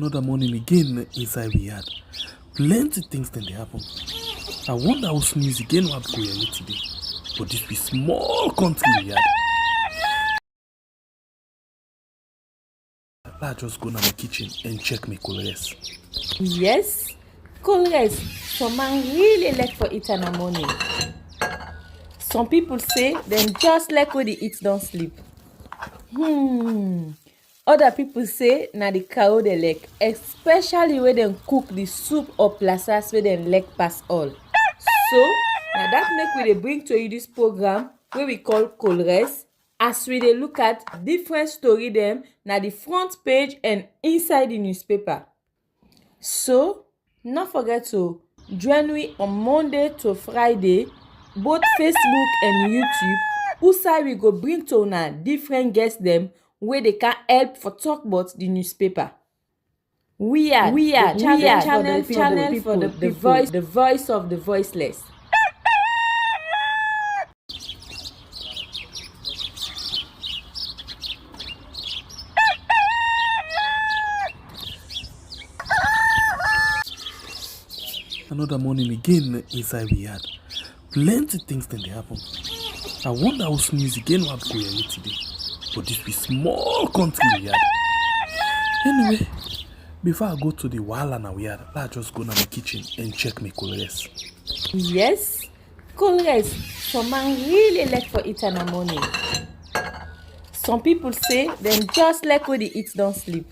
Another morning again inside we had plenty things then they happen. I wonder how sneeze again what go here today. But this be small country we had. I just go to my kitchen and check my colors. Yes, colors. Some man really like for it in the morning. Some people say them just like when they eat don't sleep. Other people say na the cow they like, especially when they cook the soup or plasas where they like pass all. So now that make we dey bring to you this program where we call colors, as we dey look at different story them na the front page and inside the newspaper. So not forget to join me on Monday to Friday, both Facebook and YouTube. Usai we go bring to una different guests them where they can help for talk about the newspaper. We are channel for the people, the voice of the voiceless. Another morning again inside we had plenty things then they happen. I wonder how sneeze again what go here today. But this be small country we had. Anyway, before I go to the wahala now we had, I just go to my kitchen and check my colors. Yes, colors. Some man really like for it in the morning. Some people say them just like when they eat don't sleep.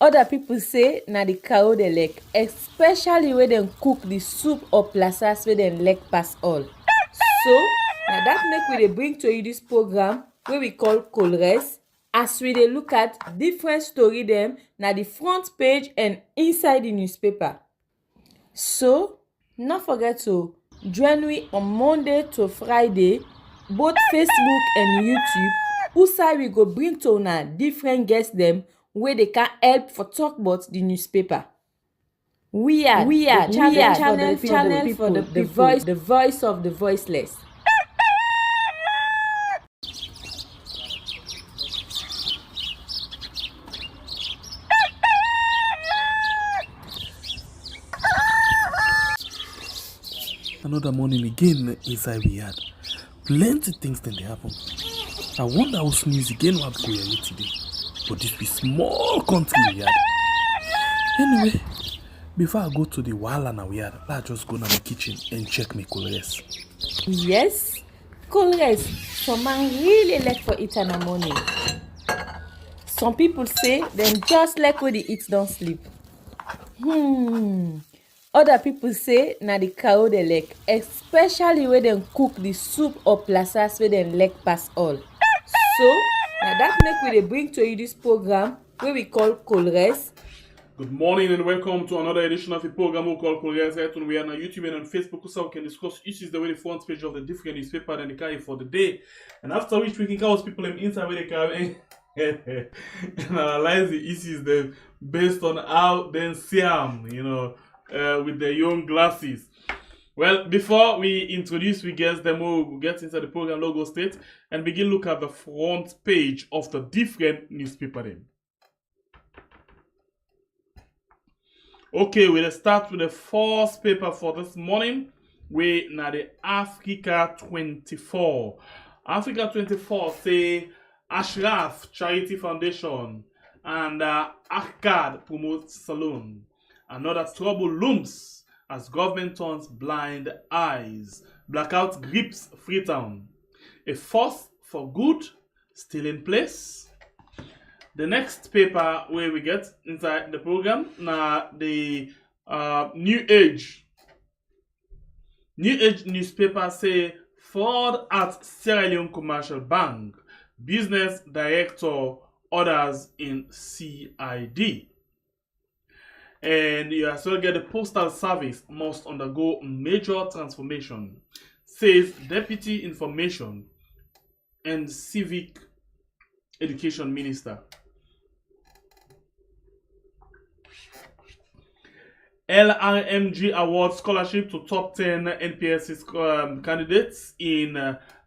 Other people say na the cow they like, especially when they cook the soup or plasas where they like pass all. So now that make we dey bring to you this program where we call colors, as we dey look at different story them na the front page and inside the newspaper. So not forget to join me on Monday to Friday, both Facebook and YouTube. Usai we go bring to una different guests them where they can help for talk about the newspaper. We are channel for the people, the voice of the voiceless. Another morning again inside we had plenty things then they happen. I wonder how sneeze again what go here today. But this be small country we had. Anyway, before I go to the wahala now we had, I just go to my kitchen and check my colors. Yes, colors. Some man really like for it in the morning. Some people say them just like when they eat don't sleep. Other people say na the cow they like, especially when they cook the soup or plasas where they like pass all. So now that make we dey bring to you this program where we call colors. Good morning and welcome to another edition of the program we call Colors. We are on YouTube and on Facebook, so we can discuss issues the way the front page of the different newspaper and the carry for the day. And after which we can call people them inside where they carry and analyze the issues them based on how they see them, with their young glasses. Well, before we introduce we guess them, we'll get into the program logo state and begin look at the front page of the different newspaper then. Okay, we'll start with the first paper for this morning. We now the Africa 24. Africa 24 say Ashraf Charity Foundation and Arcade promotes salon. Another trouble looms as government turns blind eyes. Blackout grips Freetown. A force for good still in place. The next paper where we get inside the program now the New Age. New Age newspaper say fraud at Sierra Leone Commercial Bank. Business director orders in CID. And you also get the postal service must undergo major transformation, says Deputy Information and Civic Education Minister. LRMG awards scholarship to top 10 NPSC candidates in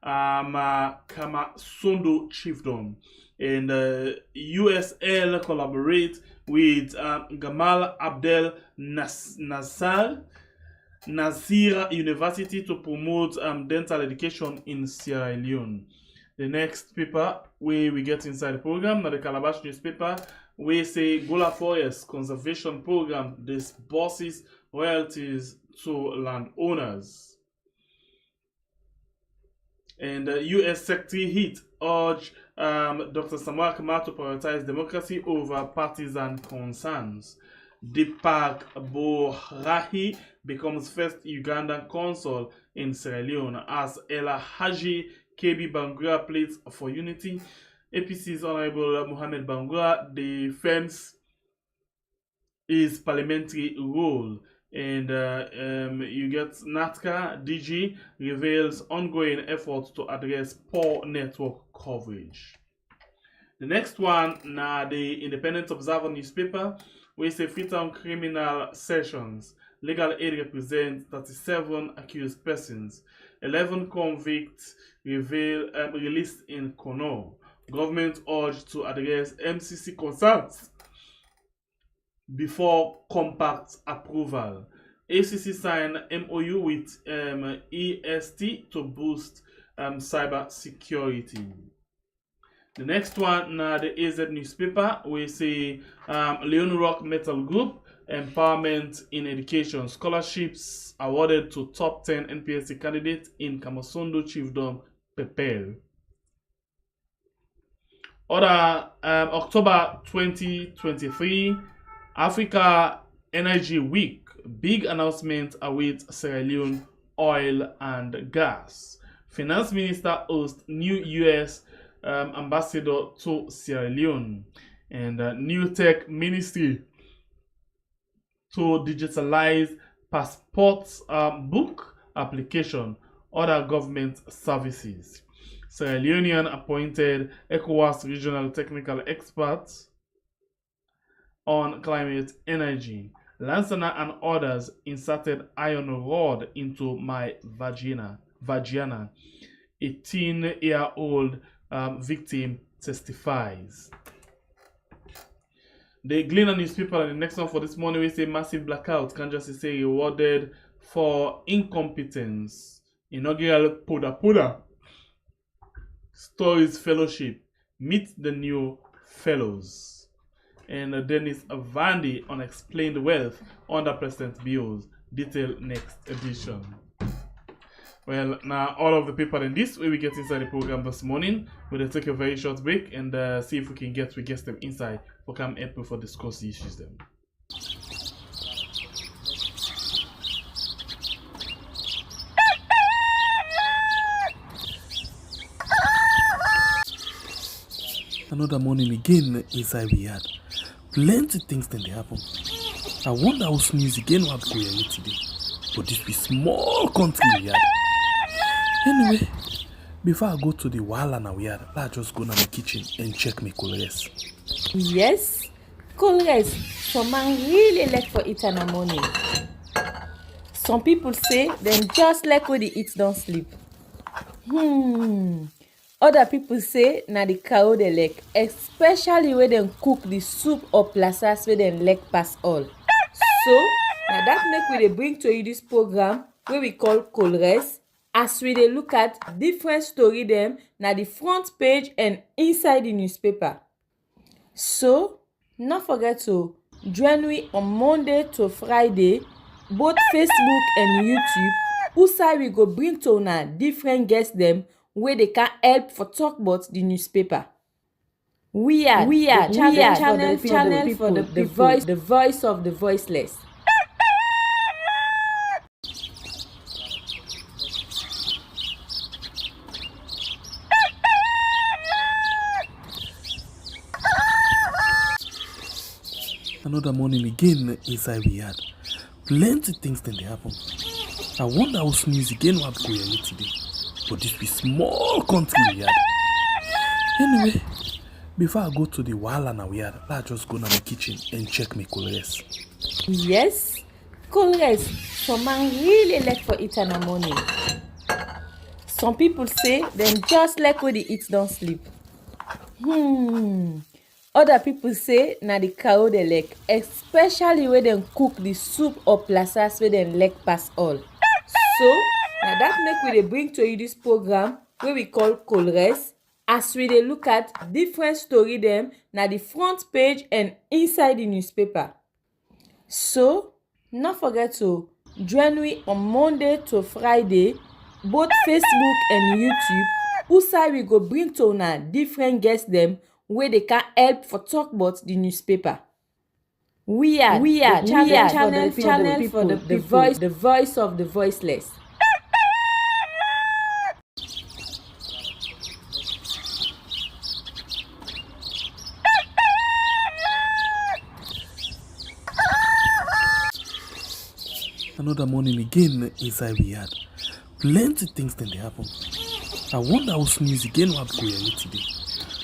Kamasondo Chiefdom. And USL collaborate with Gamal Abdel Nasir University to promote dental education in Sierra Leone. The next paper where we get inside the program, now the Calabash newspaper, we say Gola Forest Conservation Program disburses royalties to landowners. And U.S. Secretary Heat urged Dr. Samura to prioritize democracy over partisan concerns. Deepak Borahi becomes first Ugandan consul in Sierra Leone as El Haji KB Bangura pleads for unity. APC's Honorable Mohamed Bangura defends his parliamentary role. And you get NATCA DG reveals ongoing efforts to address poor network coverage. The next one, now the Independent Observer newspaper, we say Freetown criminal sessions. Legal aid represents 37 accused persons. 11 convicts released in Kono. Government urged to address MCC concerns before compact approval. ACC signed MOU with EST to boost cyber security. The next one, the AZ newspaper, we say LEONE Rock Metal Group, empowerment in education, scholarships awarded to top 10 NPSC candidates in Kamasondo Chiefdom Pepel. Other October 2023, Africa Energy Week, big announcement awaits Sierra Leone oil and gas. Finance Minister hosts new U.S. ambassador to Sierra Leone. And new tech ministry to digitalize passports book application, other government services. Sierra Leonean appointed ECOWAS regional technical experts on climate energy. Lansana and others inserted iron rod into my vagina. 18-year-old victim testifies. The Gleaner newspaper, the next one for this morning, we say massive blackout. Kanjasi say rewarded for incompetence. Inaugural Poda Stories Fellowship. Meet the new fellows. And Dennis Avandi, Unexplained Wealth under President Bio's. Detail next edition. Well, now all of the people in this way we get inside the program this morning. We'll take a very short break and see if we get them inside for come April for discuss the issues then. Another morning again inside we had plenty things then they happen. I wonder how news again what go here today. But this be small country we had. Anyway, before I go to the wala now we had, let's just go to my kitchen and check my colors. Yes, colors. Some man really like for it in the morning. Some people say them just like when they eat don't sleep. Other people say na the cow they like, especially when they cook the soup or plasas where they like pass all. So now that make we dey bring to you this program where we call Colres, as we dey look at different story them na the front page and inside the newspaper. So not forget to join me on Monday to Friday, both Facebook and YouTube. Usai we go bring to una different guests them where they can help for talk about the newspaper. We are channel for the voice of the voiceless. Another morning again inside we had plenty things then they happen. I wonder how news again what go here today. But this be small country we had. Anyway, before I go to the wala now we had, let's just go to my kitchen and check my colors. Yes, colors. Some man really like for it in the morning. Some people say them just like when they eat don't sleep. Other people say na the cow dey lick, especially when dem cook the soup or plasas wey dem lick pass all. So na that make we dey bring to you this program wey we call Colres, as we dey look at different story dem na the front page and inside the newspaper. So no forget to join me on Monday to Friday, both Facebook and YouTube, who we go bring to una different guests dem wey they can help for talk about the newspaper. We are channel for the people, the voice of the voiceless. Another morning again inside we had plenty things then they happen. I wonder how news again what go here today.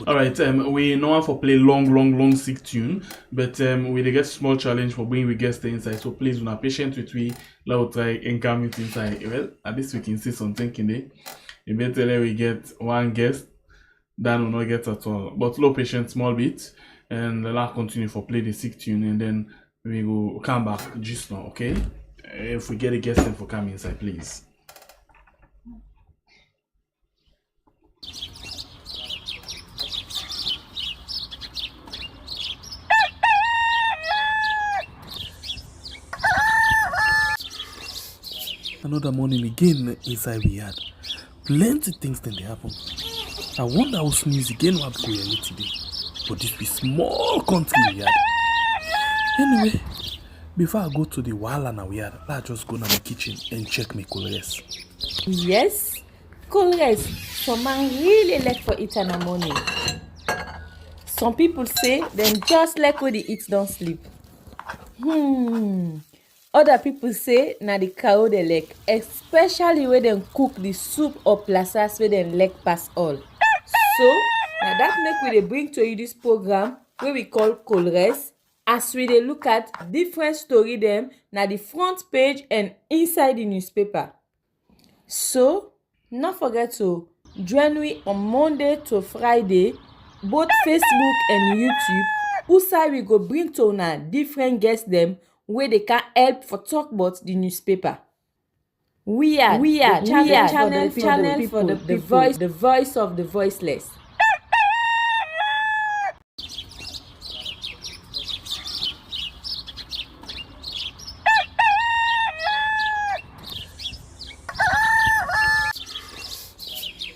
Alright, we know how for play long sick tune, but we dey get small challenge for bringing we guests inside. So please, una patient with we. Let us try and come it inside. Well, at least we can see something in there. Eventually we get one guest, then we not get at all. But low patient, small bit, and let's continue for play the sick tune, and then we go come back just now, okay? If we get a guest then for come inside, please. Another morning again inside we had plenty things then they happen. I wonder how news again what go here today. But this be small country we had. Anyway, before I go to the wahala now we had, let's just go to my kitchen and check my colors. Yes, colors. Some man really like for eat in the morning. Some people say them just like when they eat don't sleep. Other people say na the cow dey lick, especially when dem cook the soup or plasas wey dem lick pass all. So na that make we dey bring to you this program wey we call Colres, as we dey look at different story dem na the front page and inside the newspaper. So no forget to join me on Monday to Friday, both Facebook and YouTube, who we go bring to una different guests dem where they can help for talk about the newspaper. We are channel for the people, the voice of the voiceless.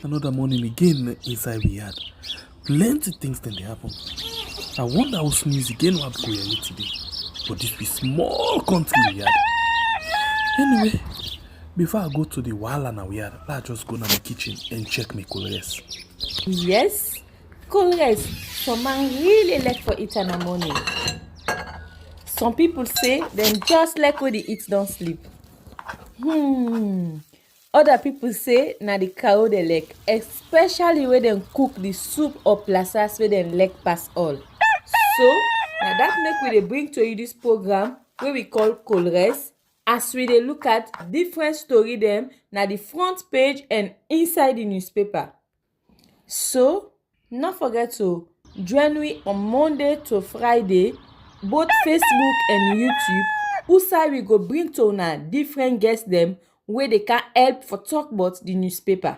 Another morning again inside we had plenty things then they happen. I wonder how news again what go here today. But this be small country we had. Anyway, before I go to the wahala now we had, let's just go to my kitchen and check my colors. Yes, colors. Some man really like for eat in the morning. Some people say them just like when they eat don't sleep. Other people say na the cow dey lick, especially when dem cook the soup or plasas wey dem lick pass all. So na that make we dey bring to you this program wey we call Colres, as we dey look at different story dem na the front page and inside the newspaper. So no forget to join me on Monday to Friday, both Facebook and YouTube, who we go bring to una different guests dem where they can help for talk about the newspaper.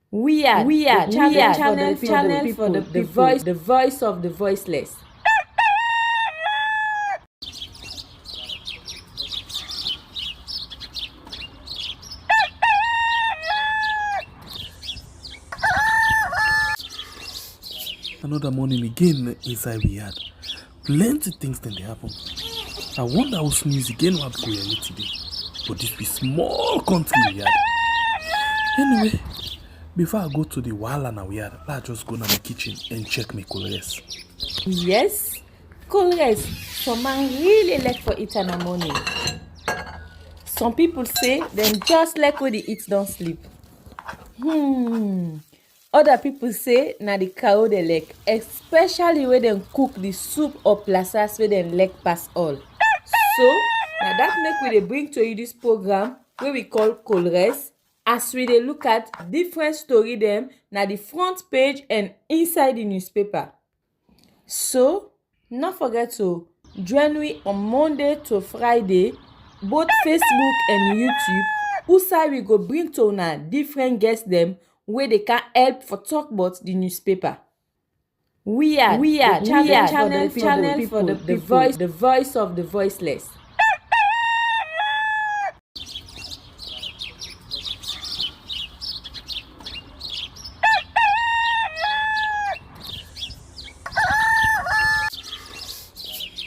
We are channel for the people, the voice of the voiceless. Another morning again inside we had plenty things then they happen. I wonder how news again what go here today. But this be small country we had. Anyway, before I go to the wahala now we had, let's just go to my kitchen and check my colors. Yes, colors. Some man really like for eat in the morning. Some people say them just like when they eat don't sleep. Other people say na the cow dey lick, especially when dem cook the soup or plasas wey dem lick pass all. So na that make we dey bring to you this program wey we call Colres, as we dey look at different story dem na the front page and inside the newspaper. So no forget to join me on Monday to Friday, both Facebook and YouTube, who we go bring to una different guests dem wey dey can help for talk about the newspaper. We are channel for the people, the voice of the voiceless.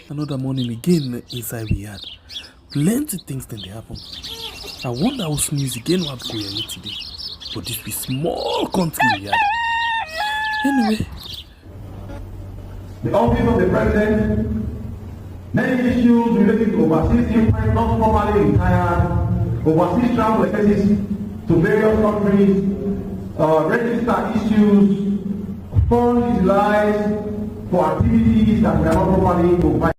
Another morning again inside we had plenty things then they happen. I wonder how news again what go here today. But this be small country we had. Anyway. The office of the president, many issues related to overseas immigrants not formally retired, overseas travel expenses to various countries, register issues, funds utilized for activities that were not properly provided.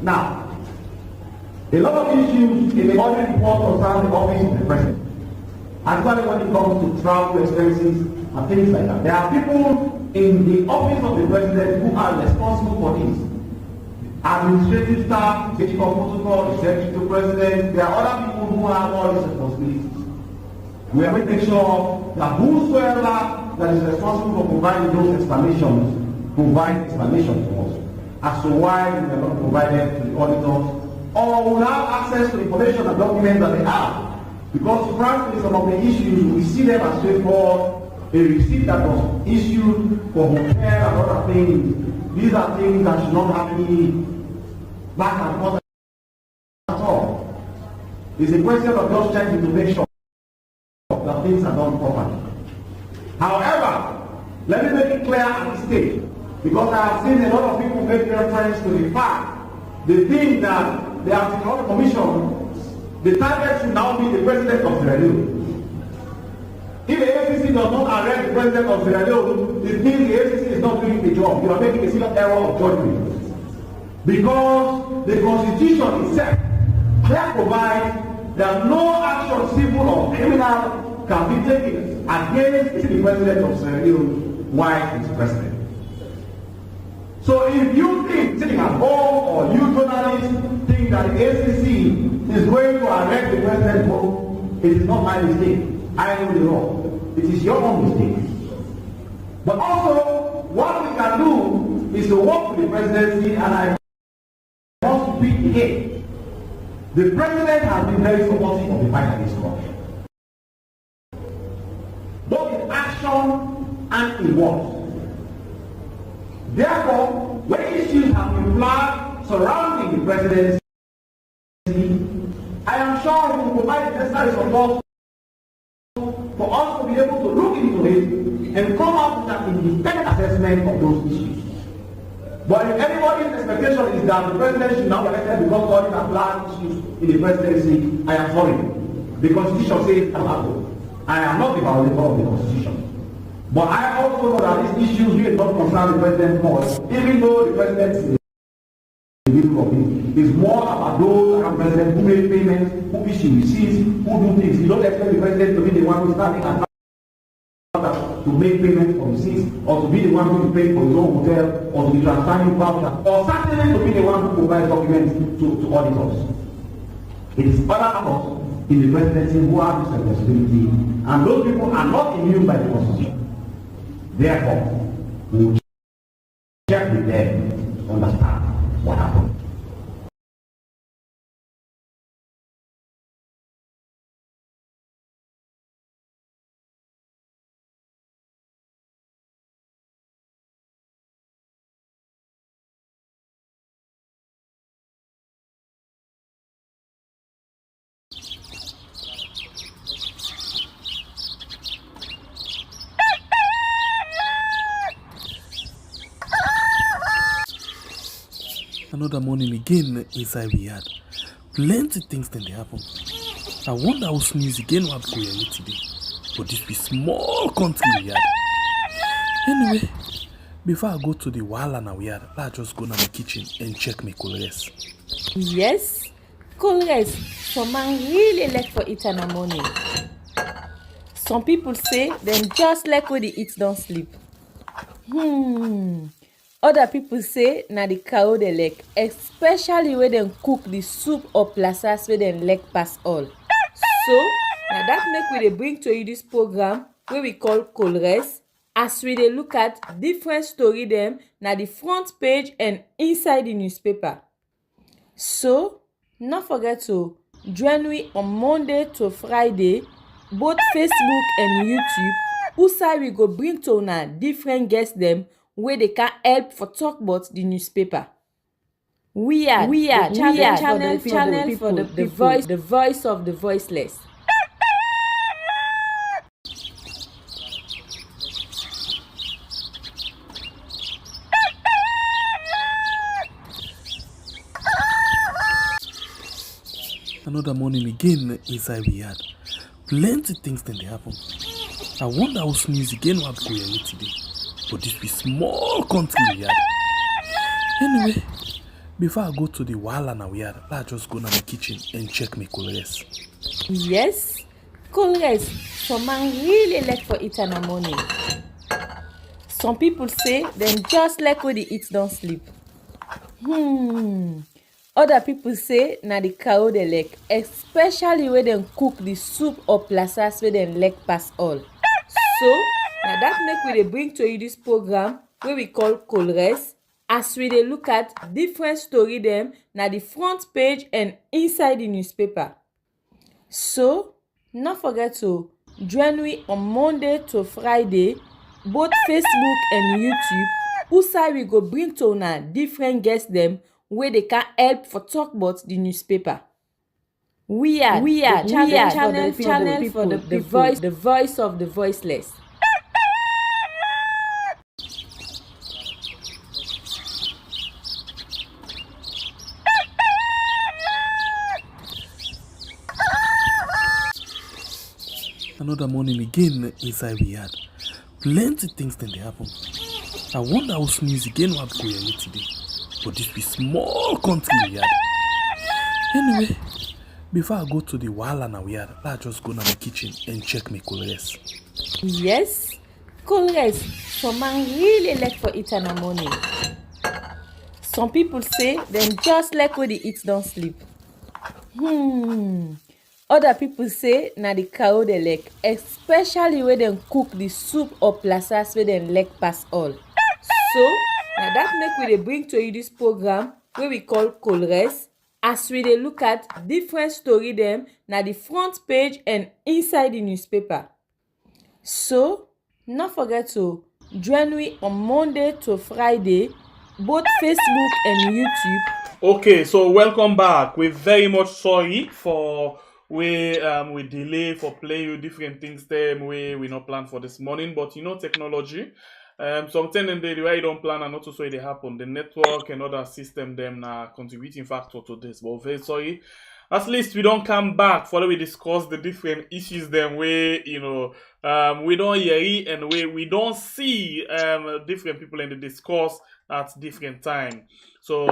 Now, a lot of issues in the audit report concern the office of the president, especially when it comes to travel expenses and things like that. There are people in the office of the president who are responsible for this. Administrative staff, technical protocol, executive to president, there are other people who have all these responsibilities. We are making sure that whosoever that is responsible for providing those explanations, provide explanations to us as to why we are not provided to the auditors, or will have access to information and documents that they have. Because frankly, some of the issues, we see them as straightforward. A receipt that was issued for hotel and other things, these are things that should not have any back and forth at all. It's a question of just checking to make sure that things are done properly. However, let me make it clear at this stage, because I have seen a lot of people make reference to the fact, they think that the Anti-Corruption Commission, the target should now be the president of Sierra Leone. If the ACC does not arrest the president of Sierra Leone, it means the ACC is not doing the job. You are making a serious error of judgment. Because the Constitution itself clearly provides that no action, civil or criminal, can be taken against the president of Sierra Leone while he is president. So if you think, sitting at home, or you journalists think that the ACC is going to arrest the president, it is not my mistake. I know the law. It is your own mistake. But also, what we can do is to work with the presidency, and I want to speak again. The president has been very supportive of the fight against corruption, both in action and in words. Therefore, when issues have been flagged surrounding the presidency, I am sure he will provide the necessary support for us to be able to look into it and come up with an independent assessment of those issues. But if anybody's expectation is that the president should not be elected because all these are flagged issues in the presidency, I am sorry. The Constitution says I am not the violator of the Constitution. But I also know that these issues really don't concern the president more, even though the president is in the middle of it. It's more about those around the president who make payments, who issue receipts, who do things. You don't expect the president to be the one who is standing and to make payments for receipts, or to be the one who is paying for his own hotel, or to be transferring vouchers, or certainly to be the one who provides documents to auditors. It is other actors in the presidency who have this responsibility, and those people are not immune by the Constitution. Therefore, we will check with them to understand what happened. Another morning again inside we had plenty things then they happen. I wonder how news again what go here today. But this be small country we had. Anyway, before I go to the wahala now we had, let's just go to the kitchen and check my colors. Yes, Colors, some man really like for eat in the morning. Some people say them just like when they eat don't sleep. Other people say na the cow they like, especially when them cook the soup or plasas where them like pass all. So now that make we dey bring to you this program where we call Colors, as we dey look at different story them na the front page and inside the newspaper. So not forget to join me on Monday to Friday, both Facebook and YouTube, who we go bring to una different guests them where they can help for talk about the newspaper. We are channel for the people, the voice of the voiceless. Another morning again inside we had plenty things then they happen. I wonder how sneeze again what go here today. But this be small country we had. Anyway, before I go to the wahala now we had, let's just go to my kitchen and check my colors. Yes, colors, some man really like for eat in the morning. Some people say them just like when they eat don't sleep. Other people say na the cow they like, especially when them cook the soup or plasas where them like pass all. So now that make we dey bring to you this program where we call Colors, as we dey look at different story them na the front page and inside the newspaper. So not forget to join me on Monday to Friday, both Facebook and YouTube, who we go bring to una different guests them where they can help for talk about the newspaper. We are channel for the people, the voice of the voiceless. Another morning again inside we had plenty things then they happen. I wonder how sneeze again what go here today. But this be small country we had. Anyway, before I go to the wahala now we had, let's just go to my kitchen and check my colors. Yes, colors, some man really like for eat in the morning. Some people say them just like when they eat don't sleep. Other people say na the cow they like, especially when them cook the soup or plasas where them like pass all. So now that make we dey bring to you this program where we call Colors, as we dey look at different story them na the front page and inside the newspaper. So not forget to join me on Monday to Friday, both Facebook and YouTube. Okay, so welcome back. We're very much sorry for we delay for play you different things them we not plan for this morning, but you know technology. Sometimes in the way you don't plan and not so they happen. The network and other system them na contributing factor to this. But very sorry. At least we don't come back for we discuss the different issues them way, you know, we don't hear it and we don't see different people in the discourse at different time. So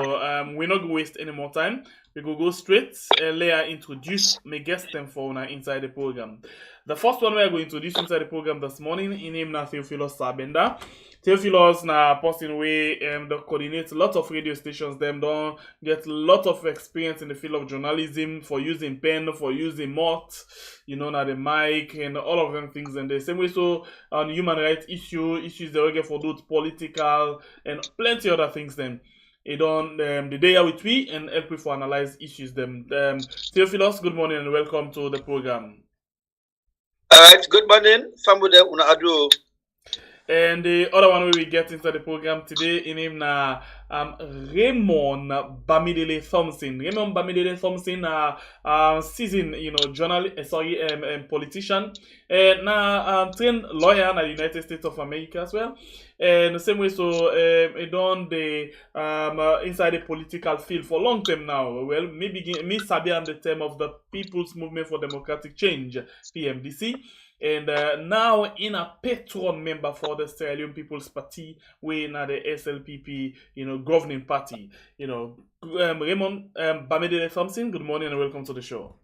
we're not gonna waste any more time. We go straight later introduce my guest them for now inside the program. The first one we are going to introduce inside the program this morning in name na Theophilus Sabenda. Theophilus na person we that coordinates a lot of radio stations. Them don't get a lot of experience in the field of journalism for using pen, for using mouth, you know, na the mic and all of them things. And the same way so on human rights issues they will get for those political and plenty other things. Then it don't the day are with we and help we for analyze issues. Them Theophilus, good morning and welcome to the program. All right, good morning, Famude Una Adu. And the other one we get into the program today in name na Raymond Bamidele Thompson. Raymond Bamidele Thompson seasoned, you know, politician. Na trained lawyer in the United States of America as well. And the same way so he done the inside the political field for a long time now. Well, me sabi am the term of the People's Movement for Democratic Change, PMDC. And now in a patron member for the Sierra Leone People's Party, we na the SLPP, you know, governing party. Raymond Bamidele Thompson, good morning and welcome to the show.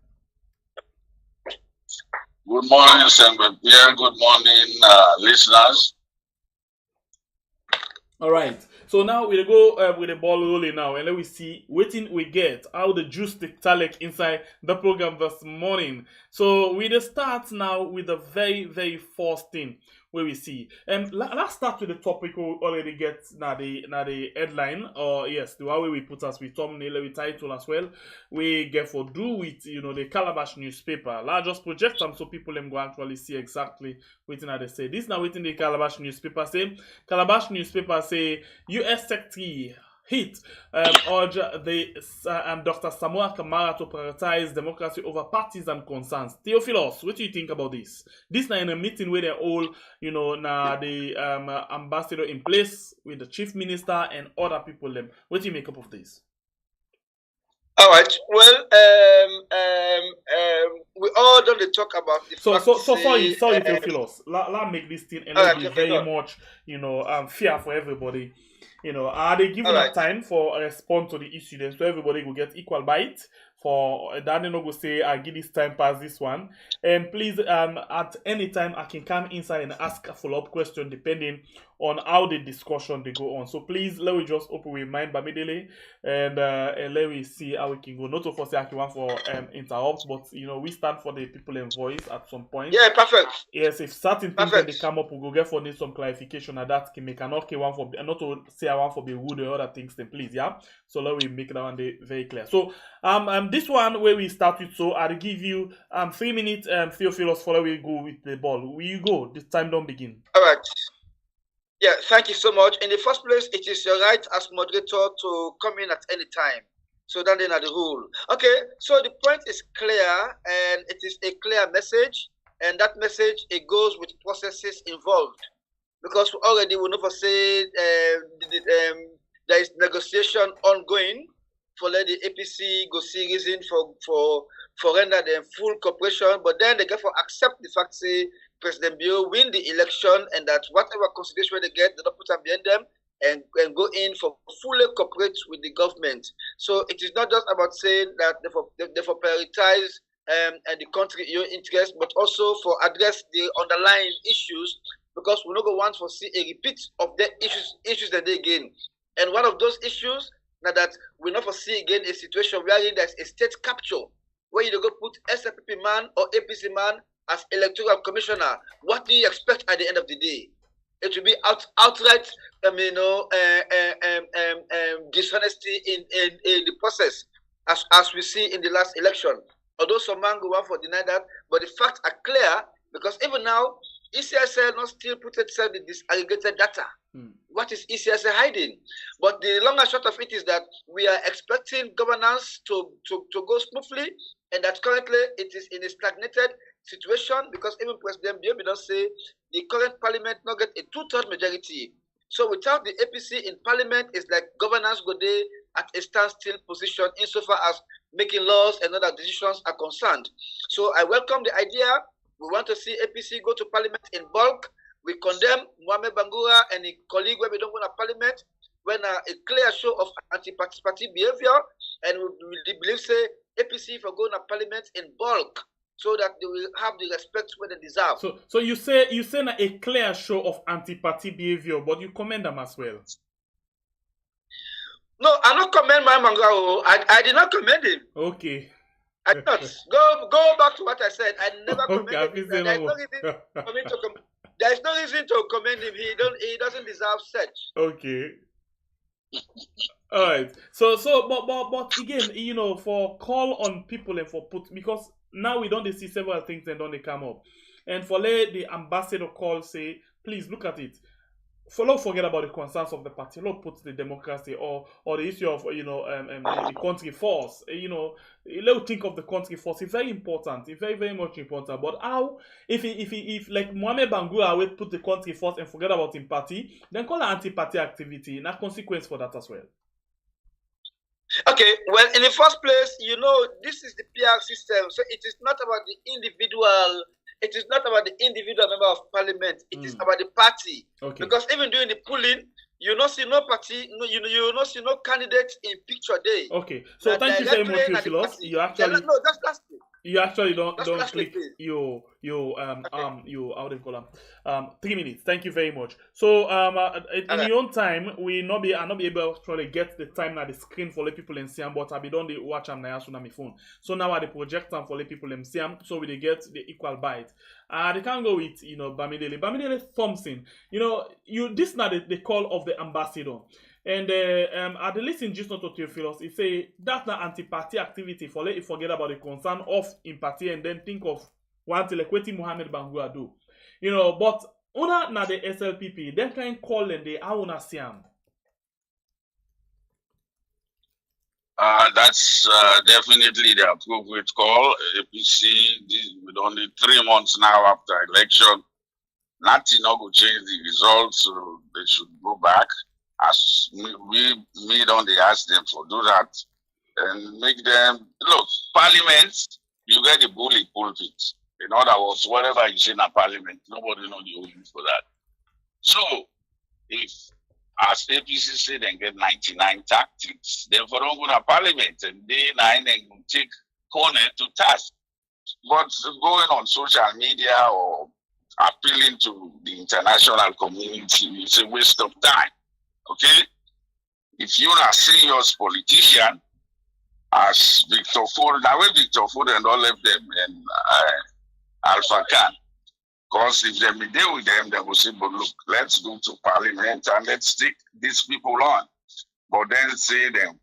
Good morning, Senator Pierre. Good morning, listeners. All right. So now we'll go with the ball rolling now, and let we see waiting we get how the juice take talek inside the program this morning. So we'll start now with the very, very first thing where we see. Let's start with the topic we already get now the headline, or yes, the way we put us with thumbnail, with title as well. We get for do with the Calabash newspaper. Largest project so people them go actually see exactly what they say. This now waiting the Calabash newspaper say. Calabash newspaper say US Secretary Heat urge Dr. Samura Kamara to prioritize democracy over parties and concerns. Theophilos, what do you think about this? This now in a meeting where they're all, the ambassador in place with the chief minister and other people. What do you make up of this? All right. Well, we all don't talk about the sorry, Theophilos. Let make this thing a little bit very much, fear for everybody. Are they giving us time for a response to the issue then so everybody will get equal bite? For Danny no go say I give this time past this one. And please at any time I can come inside and ask a follow-up question depending on how the discussion they go on. So please let me just open with mind Bamidele and let me see how we can go. Not of course I can want for interrupt, but we stand for the people in voice at some point. Yeah, perfect. Yes, if certain things when they come up, we go get for need some clarification and that can make an okay one for not to say I want for be rude or other things then please, yeah. So let me make that one very clear. So this one where we start with, so I'll give you 3 minutes Theophilos follow we go with the ball. Will you go? This time don't begin. All right. Yeah, thank you so much. In the first place, it is your right as moderator to come in at any time. So that's the rule. Okay, so the point is clear and it is a clear message, and that message it goes with processes involved. Because already we never say there is negotiation ongoing for let the APC go see reason for render them full cooperation, but then they get for accept the fact say President Bio win the election and that whatever consideration they get, they don't put them behind them and go in for fully cooperate with the government. So it is not just about saying that they for prioritize and the country your interest, but also for address the underlying issues, because we not go want to see a repeat of the issues that they gain. And one of those issues now that we not foresee again a situation wherein there's a state capture where you go put SFP man or APC man as electoral commissioner. What do you expect at the end of the day? It will be outright, dishonesty in the process, as we see in the last election. Although some man go on for deny that, but the facts are clear because even now, ECSL not still put itself in disaggregated data. What is ECSL hiding? But the long and short of it is that we are expecting governance to go smoothly, and that currently it is in a stagnated situation because even President Biobi does say the current parliament not get a 2/3 majority. So without the APC in parliament, it's like governance go there at a standstill position insofar as making laws and other decisions are concerned. So I welcome the idea. We want to see APC go to parliament in bulk. We condemn Mohamed Bangura and his colleague when we don't go to parliament, when a clear show of anti-participatory behavior, and we believe say APC for going to parliament in bulk so that they will have the respect where they deserve. So you say a clear show of anti-party behavior, but you commend them as well. No, I don't commend Mohamed Bangura. I did not commend him. Okay. I did not. Go back to what I said. I never commended him. There is no reason to commend him. He doesn't deserve such. Okay. All right. So, but again, for call on people and for put, because now we don't see several things and don't they come up, and for let the ambassador call say, please look at it. Don't forget about the concerns of the party. Don't put the democracy or the issue of the country force. Let's think of the country force. It's very important. It's very, very much important. But how if like Mohamed Bangura will put the country first and forget about him party, then call it anti-party activity. And a consequence for that as well. Okay, well, in the first place, this is the PR system. So it is not about the individual. It is not about the individual member of parliament. It is about the party. Okay. Because even during the polling, you not see no party, no, you not see no candidates in picture day. Okay, so thank you very much, Theophilus. You actually that's lastly. You actually don't lastly, click please. your how do you call them 3 minutes. Thank you very much. So in your own time, I not be able to actually get the time at the screen for let people in Siam, but I be done the watch am now on my phone. So now I the project time for let people in Siam, so we get the equal bite. They can go with Bamidele Thompson. This now the call of the ambassador. And at the listen just not to Theophilus, he say that's not anti-party activity for let you forget about the concern of in party and then think of what Telekweti Mohammed Bangura do. But una na the SLPP, them can call them the Auna Siam. That's definitely the appropriate call. APC, with only 3 months now after election, nothing not going to change the results, so they should go back. As we don't ask them for do that and make them look. Parliament, you get the bully pulpit. In other words, whatever you say in a parliament, nobody know the audience for that. So if as APC say they get 99 tactics, therefore don't go to parliament and they take corner to task. But going on social media or appealing to the international community is a waste of time. Okay, if you're a serious politician, as Victor Ford, now when Victor Ford and all left them and Alpha Khan, because if they be there with them, they will say, but look, let's go to parliament and let's take these people on. But then say them,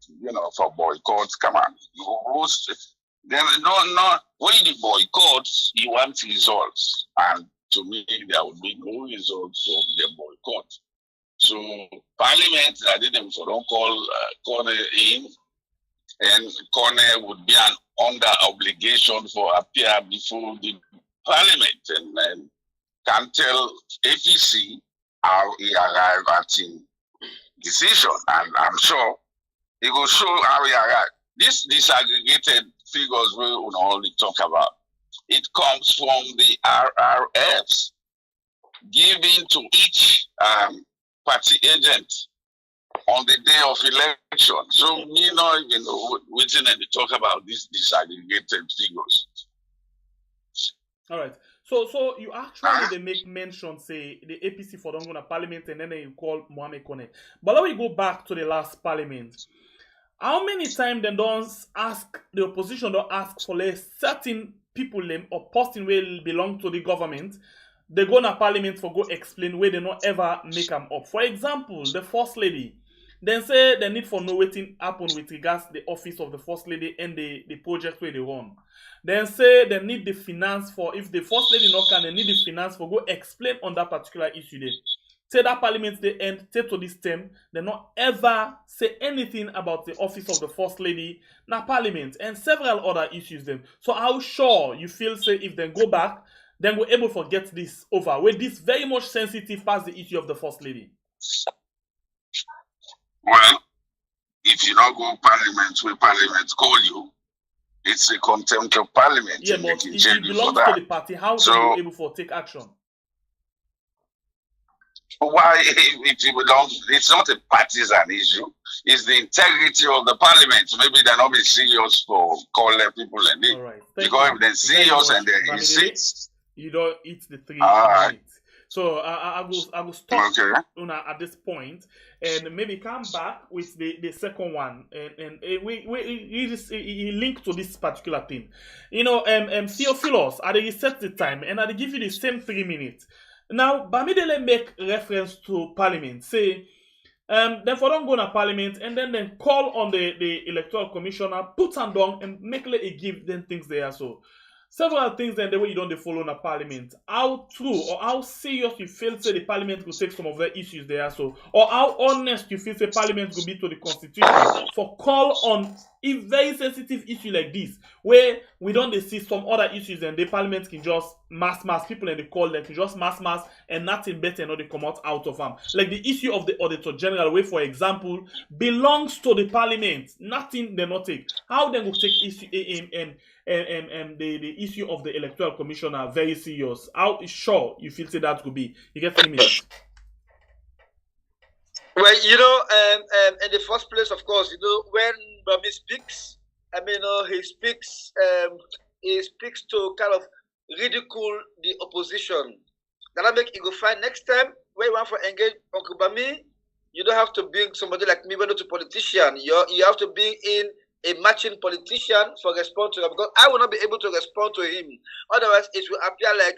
for boycotts, come on. Then no, when the boycotts, you want results. And to me, there would be no results of the boycott. So Parliament, I didn't for don't call Corner in, and Corner would be under obligation for appear before the Parliament and can tell APC how he arrived at his decision, and I'm sure he will show how he arrived. This disaggregated figures we will only talk about. It comes from the RRFs given to each party agent on the day of election. So me not even know which they talk about these disaggregated figures. All right. So you actually they make mention say the APC for don't go to parliament and then they call Mohamed Kone. But let me go back to the last parliament. How many times they don't ask the opposition don't ask for a certain people or person will belong to the government? They go to parliament for go explain where they not ever make them up. For example, the first lady, then say they need for know waiting happen with regards to the office of the first lady and the project where they run. Then say they need the finance for if the first lady not can, they need the finance for go explain on that particular issue there. Say that parliament they end, take to this term, they not ever say anything about the office of the first lady, na parliament, and several other issues then. So how sure you feel say if they go back, then we're able to get this over. Where this very much sensitive past the issue of the first lady. Well, if you don't go parliament, where parliament call you, it's a contempt of parliament. Yeah, but if it belongs to the party, how are you able to take action? Why, if it belongs, it's not a partisan issue. It's the integrity of the parliament. Maybe they're not be serious for calling people and it. Right. Because if they're serious and they're insane, you don't eat the 3 minutes. So I will stop at this point and maybe come back with the second one and we link to this particular thing. Theophilus, I reset the time and I give you the same 3 minutes. Now, Bamidele make reference to parliament. Say, then for don't go to parliament and then call on the electoral commissioner, put them down and make it give them things there. So several things then the way you don't follow in a parliament. How true or how serious you feel say the parliament will take some of the issues there so, or how honest you feel say parliament will be to the constitution for call on a very sensitive issue like this, where we don't see some other issues and the parliament can just mass people and they call them can just mass and nothing better not they come out of them. Like the issue of the auditor general, where for example belongs to the parliament, nothing they not take. How they will take issue the issue of the electoral commissioner very serious. How sure you feel say that could be? You get 3 minutes. Well, in the first place, of course, when Bami speaks, he speaks to kind of ridicule the opposition. That make it go fine next time when you want to engage Uncle Bami. You don't have to bring somebody like me, but not a politician. You have to bring in a matching politician for response to him, because I will not be able to respond to him. Otherwise, it will appear like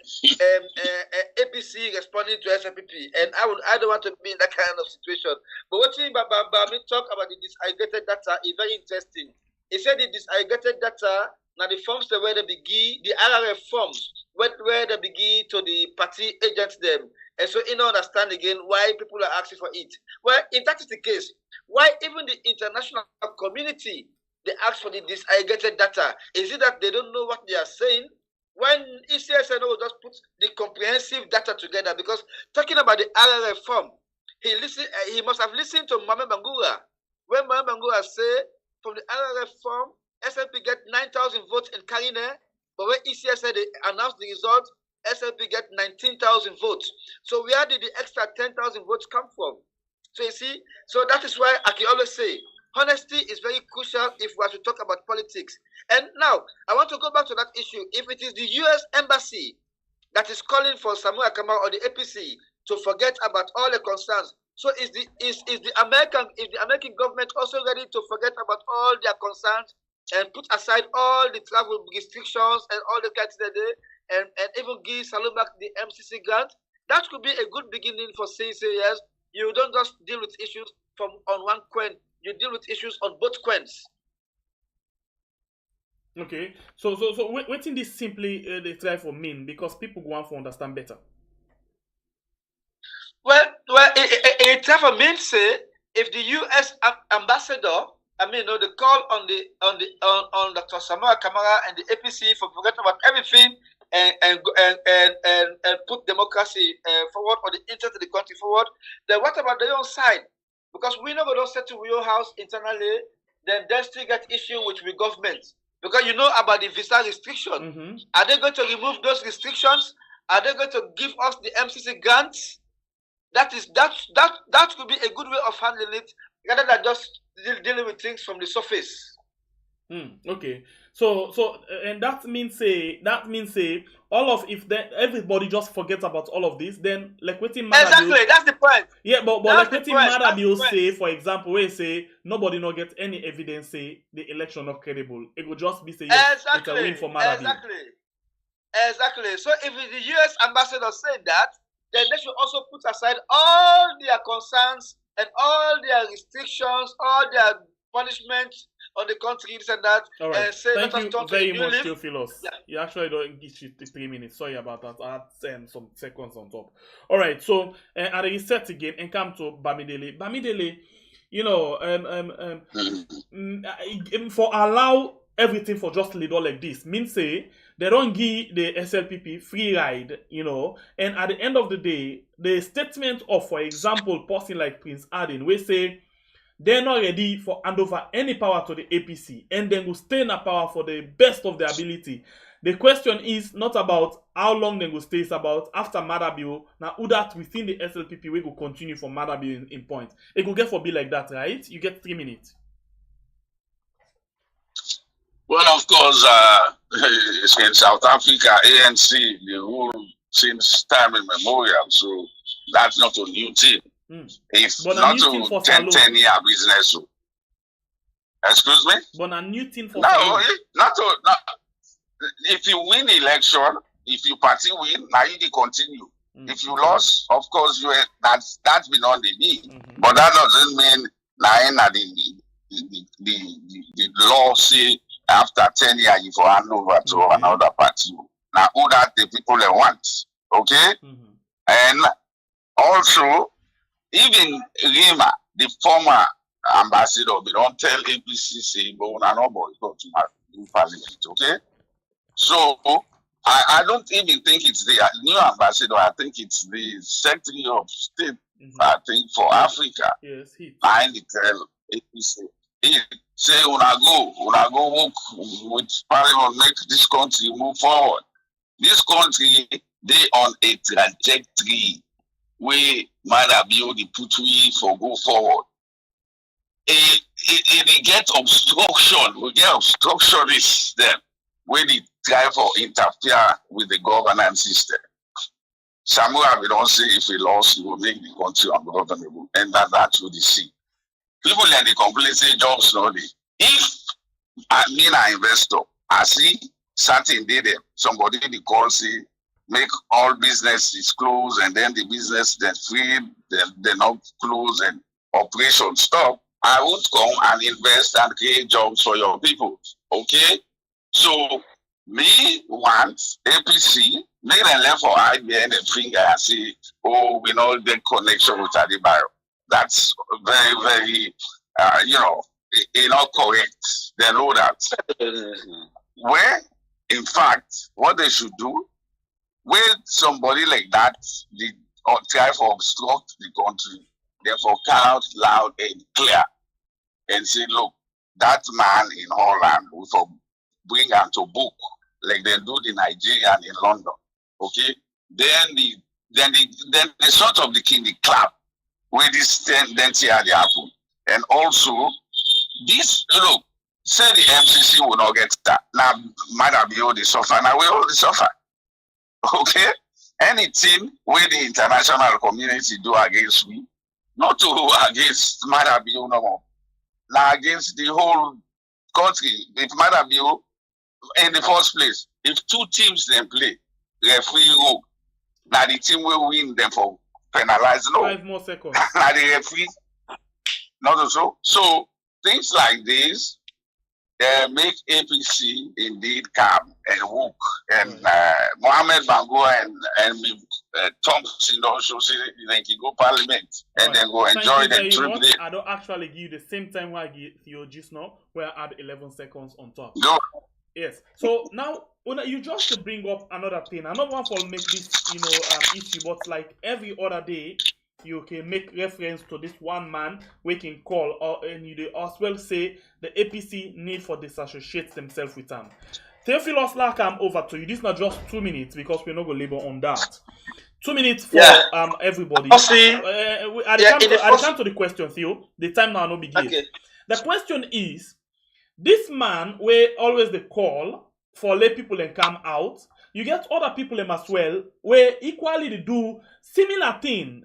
APC responding to SLPP, and I don't want to be in that kind of situation. But what Bami talk about the disaggregated data is very interesting. He said the disaggregated data now the forms where they begin the RRF forms where they begin to the party agents them. And so you understand again why people are asking for it. Well, if that is the case, why even the international community they ask for the disaggregated data? Is it that they don't know what they are saying? When ECSNO will just put the comprehensive data together, because talking about the RRF form, he must have listened to Mame Bangura. When Mame Bangura say from the RRF form, SLP get 9,000 votes in Karine, but when ECSN they announced the result, SLP get 19,000 votes. So where did the extra 10,000 votes come from? So you see, so that is why I can always say, honesty is very crucial if we are to talk about politics. And now, I want to go back to that issue. If it is the U.S. Embassy that is calling for Samura or the APC to forget about all the concerns, so is the American government also ready to forget about all their concerns and put aside all the travel restrictions and all the kinds that they and even give Salon back the MCC grant? That could be a good beginning for saying, yes, you don't just deal with issues on one coin, you deal with issues on both coins. Okay, so what in this simply they try for mean, because people want to understand better. Well, it try for mean say if the U.S. ambassador, the call on Dr. Samura Kamara and the APC for forgetting about everything and put democracy forward, or the interest of the country forward, then what about their own side? Because we know we don't settle your house internally, then they still get issue with the government. Because you know about the visa restriction. Mm-hmm. Are they going to remove those restrictions? Are they going to give us the MCC grants? That could be a good way of handling it, rather than just dealing with things from the surface. Okay, so and that means all of everybody just forgets about all of this, then like waiting matter. Exactly, that's the point. Yeah, but like waiting matter will say, for example, where say nobody not get any evidence say the election not credible. It will just be say yes, it's a win for Marabi. Exactly. So if the U.S. ambassador said that, then they should also put aside all their concerns and all their restrictions, all their punishments on the country, this and that. All right. And say, thank you very much, Theophilos. Yeah. You actually don't give you 3 minutes. Sorry about that. I had some seconds on top. All right. So I reset again and come to Bamidele. Bamidele, for allow everything for just leader like this means say they don't give the SLPP free ride, and at the end of the day, the statement of, for example, person like Prince Arden, we say they're not ready for hand over any power to the APC, and then will stay in a power for the best of their ability. The question is not about how long they will stay, it's about after Madabio, now who that within the SLPP we will continue for Madabio in point. It will get for be like that, right? You get 3 minutes. Well, of course, in South Africa, ANC, they rule since time immemorial, so that's not a new thing. It's but not a 10-year business. Excuse me? But a new thing for if you win election, if your party win, now you continue. If you lost, of course, that's been on the need. But that doesn't mean the law say after 10 years you will hand over to another party. Now, who that the people they want, okay? And also, even Rima, the former ambassador, they don't tell APC say, but nobody go to my parliament, okay? So I don't even think it's the new ambassador. I think it's the Secretary of State. I think for Africa. Yes, he. I tell APC. He say, una go work with parliament, make this country move forward. This country, they on a trajectory where might have been the put we for go forward. It get obstruction. We get obstructionists then when they try for interfere with the governance system. Samura, we don't say if we lost, we will make the country ungovernable, and that's what they see. People in the complain say jobs not there. If I mean an investor, I see certain day there, somebody they call say make all businesses close and then the business then free, then they not close and operation stop. I would come and invest and create jobs for your people. Okay? So me want APC, make them left for IBN and finger and say, oh, we know the connection with Adebayo. That's very, very not correct. They know that. Where, in fact, what they should do, when somebody like that try to obstruct the country, therefore come out loud and clear and say, look, that man in Holland will bring him to book like they do the Nigerian in London. Okay? Then the sort of the king the clap where this then see how they happen. And also this look, say the MCC will not get that. Now might be all the suffer. Now we all the suffer. Okay? Anything where the international community do against me, not to against Madabio no more. Now against the whole country, it Madabio in the first place. If two teams then play, referee rule. Now the team will win them for penalize. No. 5 more seconds. Now the referee not so. So things like this make APC indeed calm and work. And Mohammed Bango and Thompson also say they can go parliament and then go enjoy the trip. I don't actually give you the same time where I give you just now, where I add 11 seconds on top. No. Yes. So now, you just bring up another thing. Another one for make this, issue, but like every other day, you can make reference to this one man we can call, and you as well say the APC need for disassociate themselves with them. Theophilus Lark, over to you. This is not just 2 minutes because we're not going to labor on that. 2 minutes for everybody. I come to the question, Theo. The time now no begin. Okay. The question is, this man where always they call for let people and come out, you get other people as well where equally they do similar thing.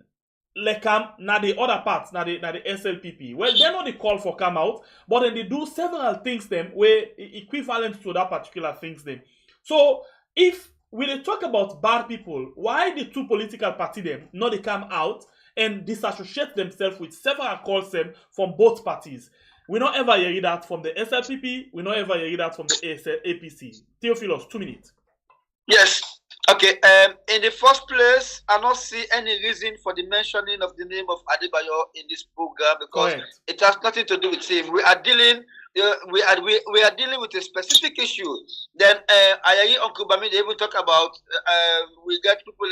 Like na the other parts, na the SLPP. Well, they know the call for come out, but then they do several things them where equivalent to that particular things them. So if we talk about bad people, why the two political party them not they come out and disassociate themselves with several calls them from both parties? We not ever hear that from the SLPP. We not ever hear that from the APC. Theophilus, 2 minutes. Yes. Okay, in the first place, I don't see any reason for the mentioning of the name of Adebayo in this program because it has nothing to do with him. We are dealing, we are dealing with a specific issue. Then I hear Uncle Bami they even talk about we get people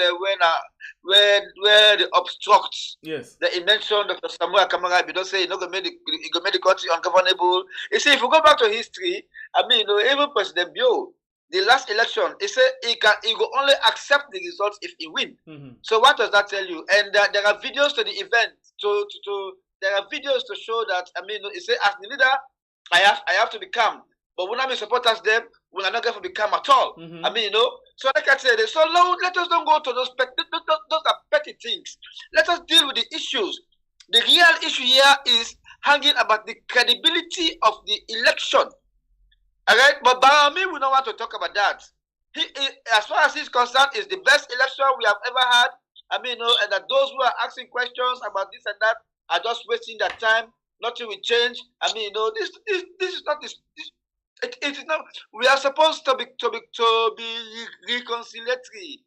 where they obstruct. Yes. They mentioned Dr. Samura Kamara. We don't say you know go make the country ungovernable. You see, if we go back to history, I mean, even President Bio. The last election, he said he will only accept the results if he wins. Mm-hmm. So what does that tell you? And there are videos to the event. There are videos to show that. I mean, he said as the leader, I have to be calm. But when I supporters them, when I'm not going to be calm at all. Mm-hmm. I mean, So like I said, so no, let us don't go to those are petty things. Let us deal with the issues. The real issue here is hanging about the credibility of the election. All right, but Barami, we don't want to talk about that. He, as far as he's concerned, is the best election we have ever had. I mean, and that those who are asking questions about this and that are just wasting their time. Nothing will change. I mean, this is not this. It is not. We are supposed to be reconciliatory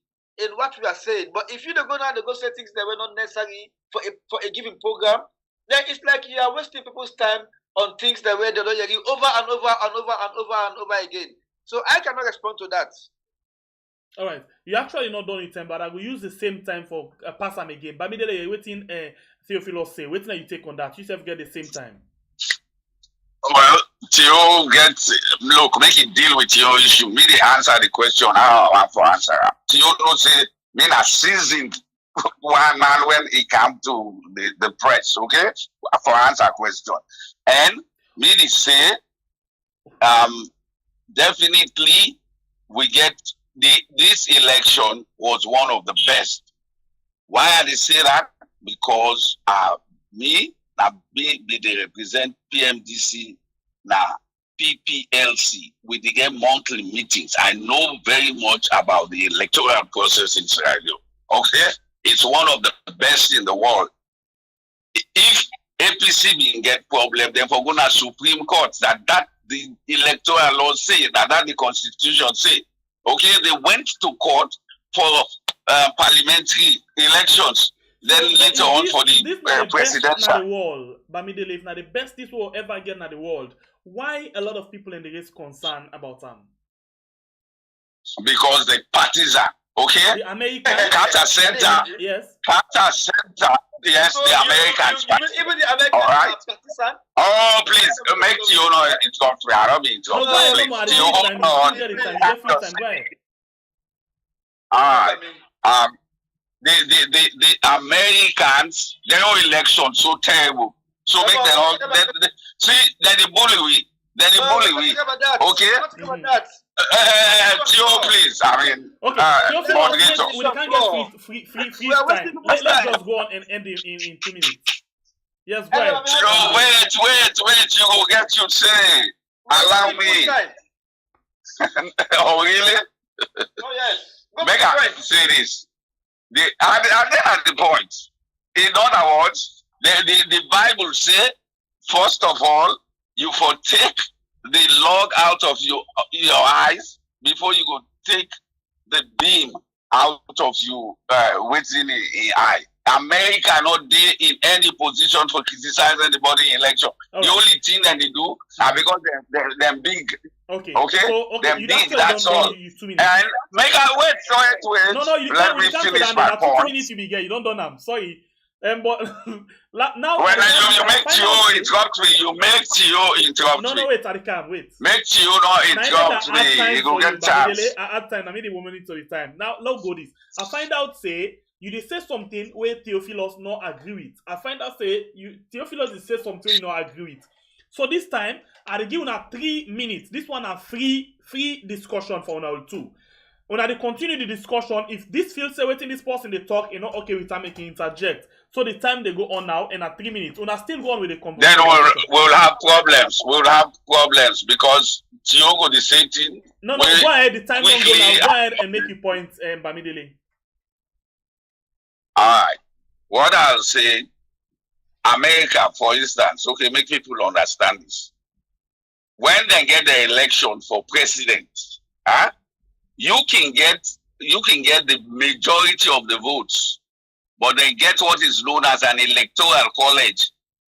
in what we are saying. But if you don't go now, they go say things that were not necessary for a given program, then it's like you are wasting people's time on things that were over and over again. So I cannot respond to that. All right. You actually not done it time, but I will use the same time for pass them again. But maybe waiting Theophilus say, waiting that you take on that. You self get the same time. Well, Theo make it deal with your issue. Me they answer the question how I want to answer. Theo don't say me a seasoned one man when he come to the press, okay, for answer question. And me they say, definitely we get this election was one of the best. Why I say that? Because me be they represent PMDC now PPLC. We get monthly meetings. I know very much about the electoral process in Sierra Leone. Okay, it's one of the best in the world. If APC didn't get problem, then for gonna Supreme Court that the electoral law say that the Constitution say. Okay, they went to court for parliamentary elections. Then later on for the presidential. The world, Bamidele, if not the best this will ever get in the world. Why a lot of people in the race concerned about them? Because the partisan, okay? The American Carter Center, yes. Carter Center, yes, so the Americans. Even the Americans all right. are partisan. Oh, please, make you know interrupt me. I don't mean to. All right. The Americans, their own election so terrible. So make them all see then the bully we. Then the bully we. Okay? Theo, please. I mean moderator. We can't get free time. Let's just go on and end in 2 minutes. Yes, go ahead. Theo, wait, you will get you say. Allow me. Oh really? Oh yes. Make I say this. At the point. In other words, the Bible says, first of all, you for take the log out of your eyes before you go take the beam out of you within the eye. America not there in any position for criticize anybody in election. Okay. The only thing that they do are because they're big. Okay. Okay. So, they're big. That's all. And make a wait. No, you let me finish my point. 2 minutes you be get. You don't them. Sorry. But now when you make Theo interrupt me, you make Theo interrupt me. No, wait, I can't wait. Make Theo not interrupt me. You go get chance. I had time. I made the woman into the time. Now, let's go this. I find out say you did say something where Theophilus not agree with. I find out say Theophilus did say something you not agree with. So this time I give you 3 minutes. This one a free discussion for all two. When I continue the discussion, if this feels say waiting this person they talk, you're not okay with time making interject. So the time they go on now and at 3 minutes, when I still go on with the conversation. Then we'll have problems. We'll have problems because Tiogo the same thing. No, go ahead. The time don't go now. Go ahead and make your point, Bamidele. All right. What I'll say, America, for instance, okay, make people understand this. When they get the election for president, you can get the majority of the votes, but they get what is known as an electoral college,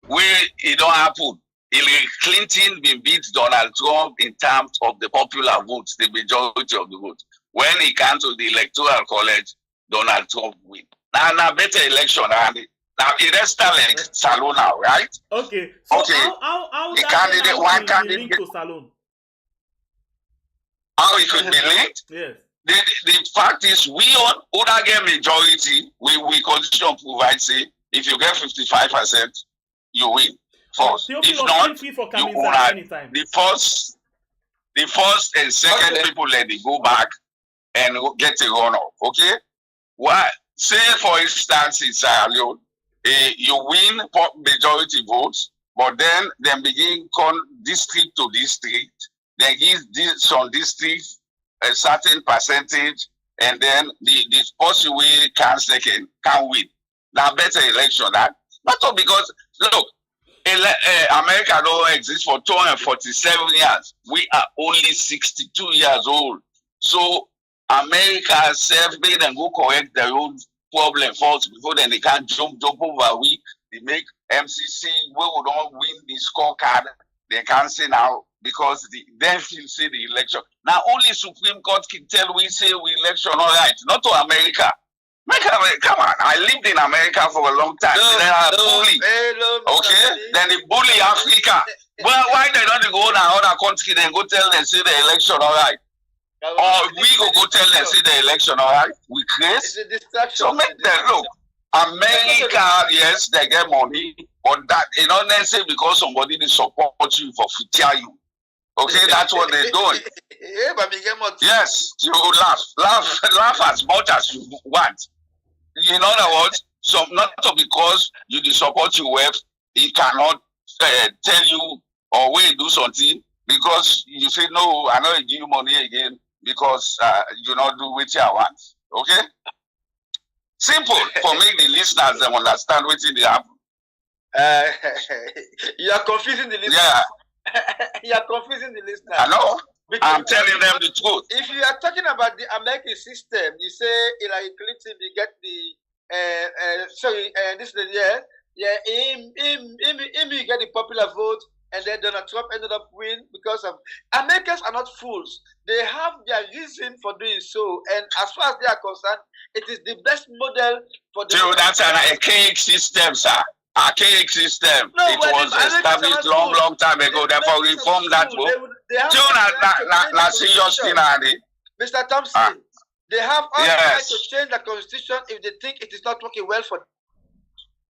where it don't happen. Hillary Clinton been beat Donald Trump in terms of the popular votes, the majority of the votes. When he comes to the electoral college, Donald Trump win. Now better election, Andy. Now it is like Salon now, right? Okay. So okay. How the candidate, one candidate to Salon? How it could be linked? Yes. The fact is, we on get majority. We constitution provide say if you get 55%, you win. First, if not, you anytime. The first and second people let it go back and get a runoff. Okay. Why? Say for instance in Sierra Leone, you win majority votes, but then begin district to district. Then give some districts a certain percentage, and then the person will can win. Now better election that. Not because look, America don't exist for 247 years. We are only 62 years old. So America self-made and go correct their own problem first before then they can jump over they make MCC we don't win the scorecard. They can't say now because they feel say the election. Now only Supreme Court can tell we say we election all right, not to America. Come on, I lived in America for a long time. They are bully. Okay? Then they bully Africa. Well, why they don't go to other country and go tell them say the election all right? Or we go tell them say the election, all right? We It's crazy. a distraction. So make them look. America, yes, they get money, but that you don't necessarily because somebody they support you for future you. Okay, that's what they're doing. Yeah, but we get more. Yes, you laugh as much as you want. You know what? So not because you the support you with, he cannot tell you or we do something because you say no, I know give you money again because you not do what you want. Okay. Simple for make the listeners them understand what they happen. You are confusing the listeners. Yeah, You are confusing the listeners. I know. Because I'm telling them the truth. if you are talking about the American system, you say Hillary Clinton, you get the this him you get the popular vote, and then Donald Trump ended up winning because of Americans are not fools. They have their reason for doing so, and as far as they are concerned, it is the best model for them. So that's an archaic system, sir. Archaic system. No, it was established long time ago. Therefore, reform that book. Not serious thing, Andy. Mr. Thompson, they have all the right Yes. to change the constitution if they think it is not working well for them.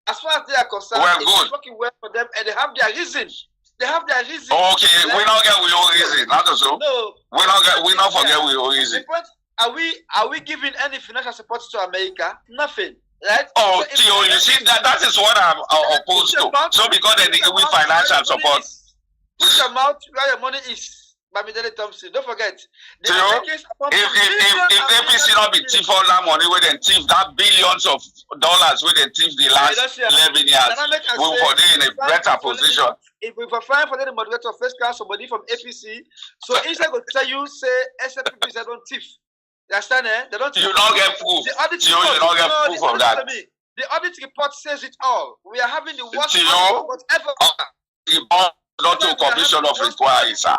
As far as they are concerned, Well, it good. is working well for them, and they have their reason. They have their reason. Okay, we don't get we own reason. Not so. No. We don't forget we own reason. The point, are we giving any financial support to America? Nothing. Right? Oh, So if Theo, you see that is what I'm opposed to. So because they give we financial support. Put your mouth where your money is. Bamidele Thompson, don't forget. The Theo, Americans are pumping if APC not be thief all that money where they thief that billions of dollars where they thief the last 11 years, we will be in a better position. If we were fine for the moderator first class somebody from APC, so instead of tell you say SFPP they don't thief. You understand? They don't. You don't get proof. The audit Theo, you don't get proof of that. The audit report says it all. We are having the worst Theo, audit report ever. Not to commission of inquiry, sir.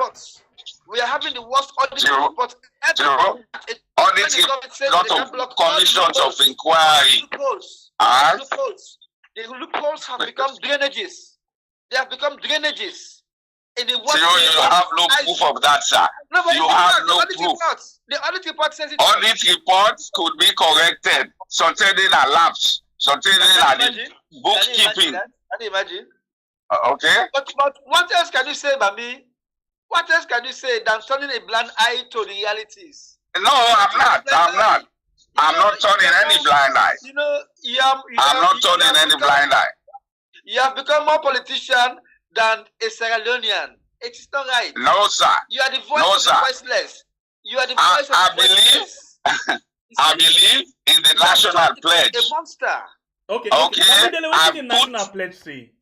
We are having the worst audit Theo, report Theo, ever. audit not to commissions of inquiry. The loopholes have become drainages. They have become drainages. In the So you have no proof of that, sir. No, but you have no proof. The audit report says it. Audit reports could be corrected. Something in a lapse. Something in a bookkeeping. Can you imagine? Okay. But what else can you say, Bami? What else can you say than turning a blind eye to the realities? No, I'm not. I'm not turning any blind eye. You know, I'm not turning any blind eye. You have become more politician than a Sierra Leonean. It is not right. No, sir. You are the voice No, of the voiceless. You are the voice of the voiceless. I believe in the national pledge. A monster. Okay. What did the national pledge say?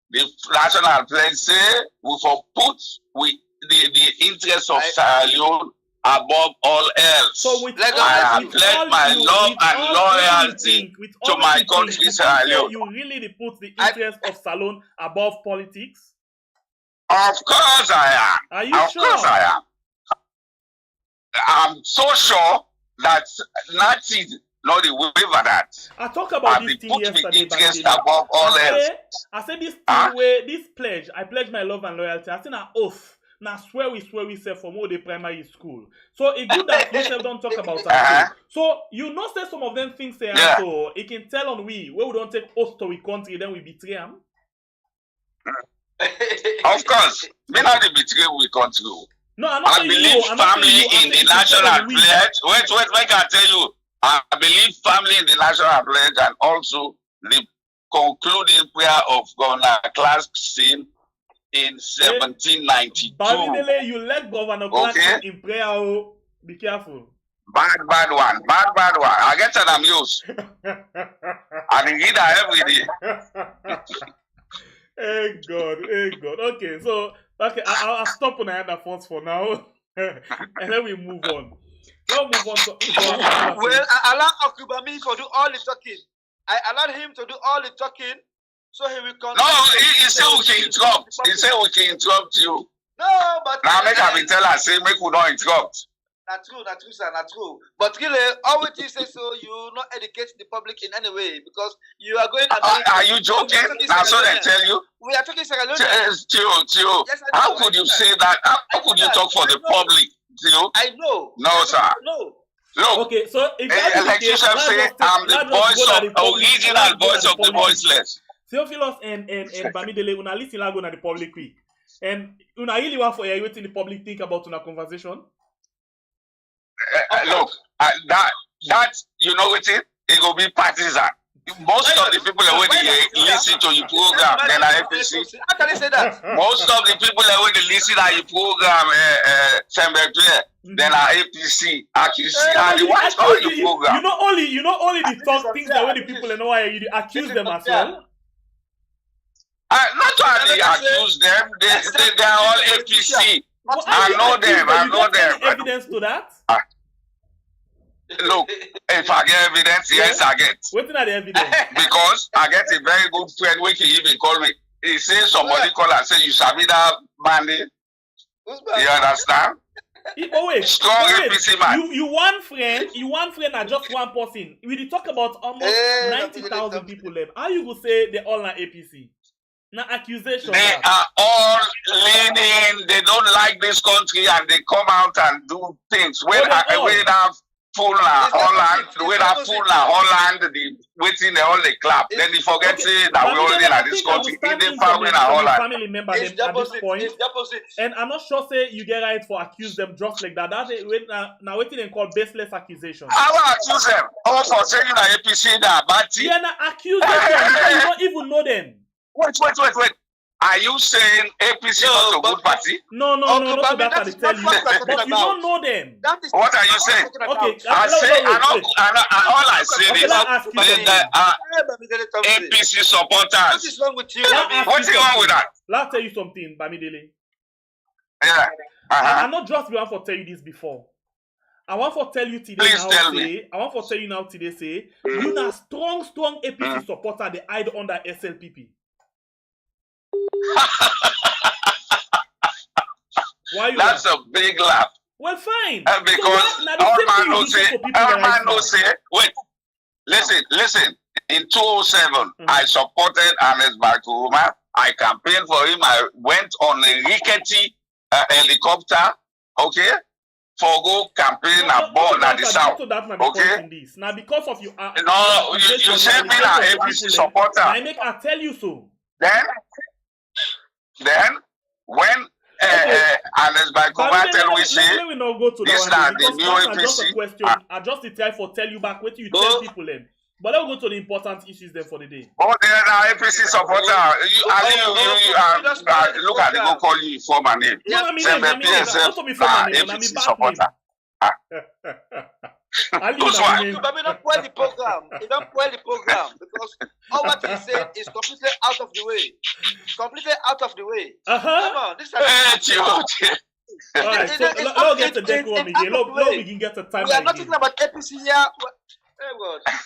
The national pledge say we for put the interest of Sierra Leone above all else. So with I have pledged my love and loyalty to my country, Sierra Leone. You really put the interest of Salone above politics? Of course I am. Are you sure? Of course I am. I'm so sure that nothing, not the waiver that. I talked about I this thing put yesterday. the interest above all else. I said this thing where this pledge, I pledge my love and loyalty. I said an oath. Now swear we say from all the primary school. So it's good that we don't talk about that. So you know say some of them things say so it can tell on we where we don't take oath to we country, then we betray them. Of course. Me not the betray we country. No, I'm not I believe family in the national pledge. Wait, I tell you. I believe family in the national pledge and also the concluding prayer of Governor Clarkson in 1792. Balidele, you let Governor Clarkson in prayer. Oh, be careful. Bad one. I get that I'm used. I read that every day. Hey God. Okay, so I'll stop on the phones for now, and then we move on. We'll move on to. Well, I allow Okubami to do all the talking. I allowed him to do all the talking, so he will continue. No, he said we can interrupt. He said we can interrupt you. No, but now make him tell us say make we don't interrupt. That's true, sir, that's true. But really, always you say so, you not educate the public in any way because you are going. Are you joking? That's what I tell you. We are talking Sierra Leone. Tio, how could you say that? How could you talk for the public you? I know. No, sir. No. Look, Okay, so if that is the case, electrician say I'm the voice of original voice of the voiceless. Theophilus and Bamidele, una listen la go na the public quick. And una really want for you waiting the public think about una conversation? Look, that you know what it will be partisan. Most of the people that when they listen to your program, then are APC. How can I say that? Most of the people that when they listen to your program, then are APC, accuse, and they watch all your program. You know only the talk things that when the people know why you accuse them as well. Not only accuse them, they are all APC. I know them. I know them. Evidence to that? Look, if I get evidence, yes, I get. What's not the evidence? Because I get a very good friend, which he even call me. He says somebody call and say, you sabi that bandit? You understand? Strong APC man. You one friend are just one person. We talk about almost 90,000 people left. How you go say they all are APC? Now accusation. They are all leaning. They don't like this country, and they come out and do things. When that full Holland, when that full Holland, the waiting all the clap. Then they forget that we all in this country. Even family Holland. Family member them at this point. And I'm not sure say you get right for accuse them just like that. That's now waiting and call baseless accusation. I will accuse them. All for saying that APC that bad thing. Yeah, now accuse them because you don't even know them. Wait. Are you saying APC not a good party? No, not that I tell you. But you don't know them. What are you saying? Okay, all I said is APC supporters. What is wrong with you? What's wrong with that? Let me tell you something, Bamidele. Yeah. I'm not just want to tell you this before. I want to tell you today. Please tell me. I want to tell you now today. Say you are strong APC supporter. They hide under SLPP. Why you That's laugh? a big laugh. Well, fine. Because all man no say, wait, listen. In 2007, I supported Ernest Bakuma. I campaigned for him. I went on a rickety helicopter, okay, for go campaign abroad at the south. Okay? Now, because of you, no, you say me an APC supporter. I tell you so. Then when Ernest Bakuma tell we say this na the new APC. I just try for tell you back what you tell people then. But let's go to the important issues then for the day. Oh, they are APC supporter. You look at the go call you for my name. APC supporter. Don't spoil the program. You don't spoil the program because all what he said is completely out of the way. Completely out of the way. Come on, this is alright, so let's get the decorum again. Let's begin get the time. We are not talking about APC here.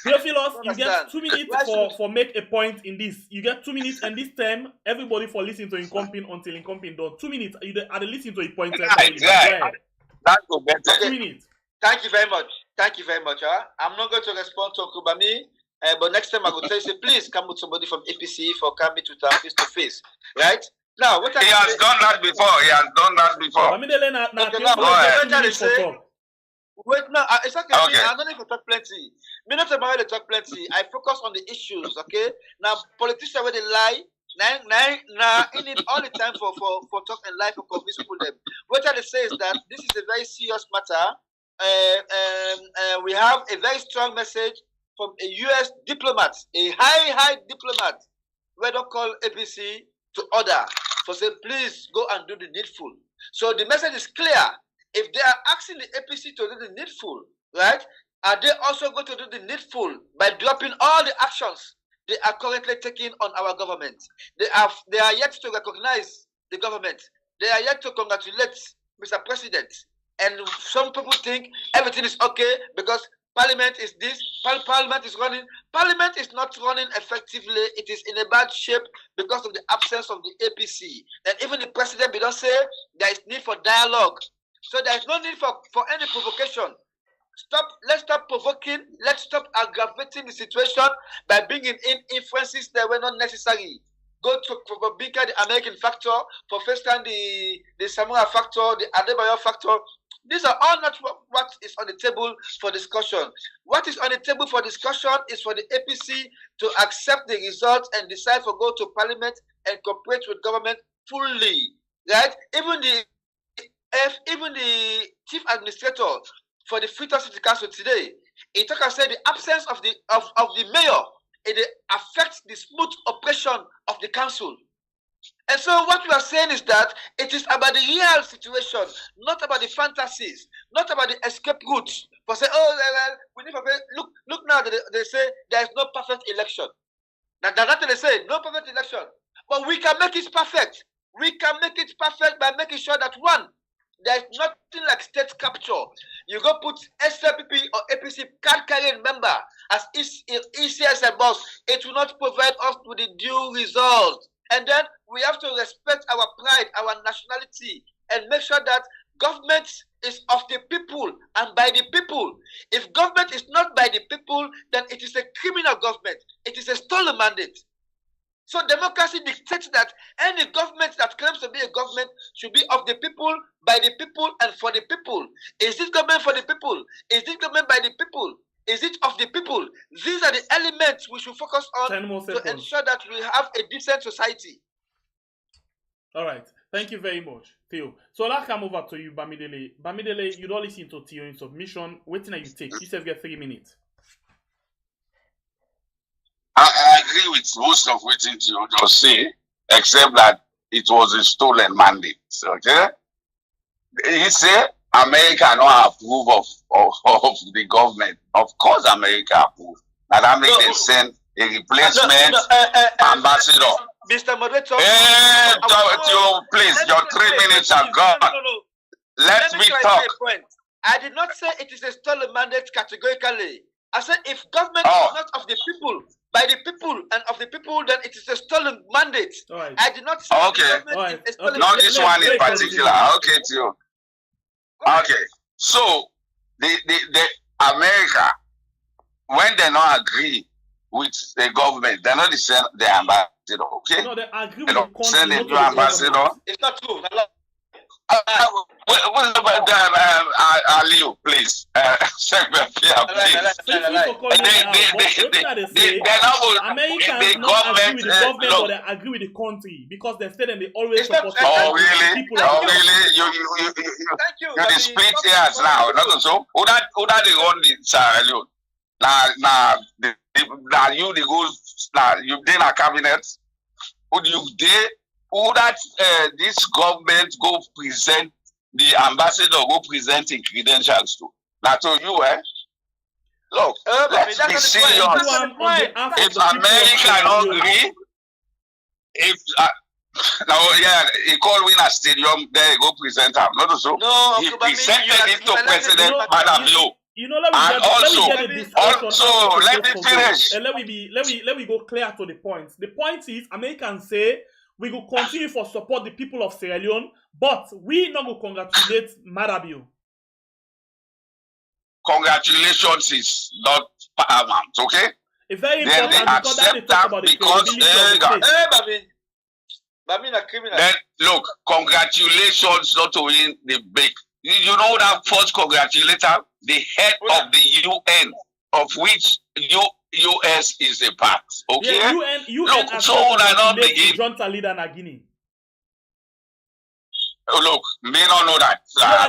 Theophilus, you get 2 minutes for make a point in this. You get 2 minutes, and this time everybody for listening to Incomping until Incomping done. 2 minutes. You are listening to a point. That's go better. 2 minutes. Thank you very much. I'm not going to respond to Kubami, but next time I will tell you, say, please come with somebody from APC for coming to town face to face. Right? Now, what he has done that before. Wait, no, it's okay. I don't need to talk plenty. Me not about the talk plenty. I focus on the issues, okay? Now, politicians where they lie, now, in it all the time for talk and lie for convince people them. What I say is that this is a very serious matter. We have a very strong message from a U.S. diplomat, a high diplomat, we don't call APC to order. So say, please go and do the needful. So the message is clear. If they are asking the APC to do the needful, right, are they also going to do the needful by dropping all the actions they are currently taking on our government? They are yet to recognize the government. They are yet to congratulate Mr. President. And some people think everything is okay because Parliament is this, Parliament is running. Parliament is not running effectively. It is in a bad shape because of the absence of the APC. And even the President will not say there is need for dialogue. So there is no need for any provocation. Let's stop provoking. Let's stop aggravating the situation by bringing in influences that were not necessary. Go to Bika, the American factor, for first time the Samura factor, the Adebayo factor. These are all not what is on the table for discussion. What is on the table for discussion is for the APC to accept the results and decide to go to parliament and cooperate with government fully. Right? Even the chief administrator for the Freetown City Council today, he talked and said the absence of the mayor, it affects the smooth operation of the council. And so what we are saying is that it is about the real situation, not about the fantasies, not about the escape routes. For say, we need to look now. They say there is no perfect election. That's what they say, no perfect election. But we can make it perfect. We can make it perfect by making sure that one, there is nothing like state capture. You go put SLPP or APC card carrying member as easy as a boss. It will not provide us with the due result. And then we have to respect our pride, our nationality, and make sure that government is of the people and by the people. If government is not by the people, then it is a criminal government. It is a stolen mandate. So democracy dictates that any government that claims to be a government should be of the people, by the people, and for the people. Is this government for the people? Is this government by the people? Is it of the people? These are the elements we should focus on to ensure that we have a decent society. All right. Thank you very much, Theo. So I'll come over to you, Bamidele. Bamidele, you don't listen to Theo in submission. Waiting that you take. You said get 3 minutes. I agree with most of what you just say, except that it was a stolen mandate. Okay? He said America not approve of the government. Of course, America approve. Now that makes them send a replacement ambassador. Mr. Moderator, please, your 3 minutes are gone. Let me talk. I did not say it is a stolen mandate categorically. I said if government is not of the people, by the people, and of the people, then it is a stolen mandate. Right. I did not say government is a stolen Not mandate. this one in particular. Okay, Theo. Okay. So the America, when they not agree with the government, they not send the ambassador. Okay. No, they agree They with don't send the new ambassador. It's not true. Leo, please. Americans not agree with the government, or they agree with the country because they said they always support people. Oh really? You the split hairs now. Not so. Who that they run the Sierra Leone? Now you the go. Now you did a cabinet. Who that this government go present the ambassador go presenting credentials to? Now to you, look, let's be serious. If America don't agree, he called win a stadium, there he go present him. Not so. No, he presented it to President Madam Yo. You know, let me finish. And let me go clear to the point. The point is, Americans say we will continue for support the people of Sierra Leone, but we not go congratulate Marabio. Congratulations is not paramount, okay? It's very important because that they talk about the credibility of the state. Then look, congratulations not to win the big. You know that first congratulator, the head of the UN, of which US is a part. Okay. Yeah, UN look, so I not begin. Junta leader in Guinea. Look, may not know that.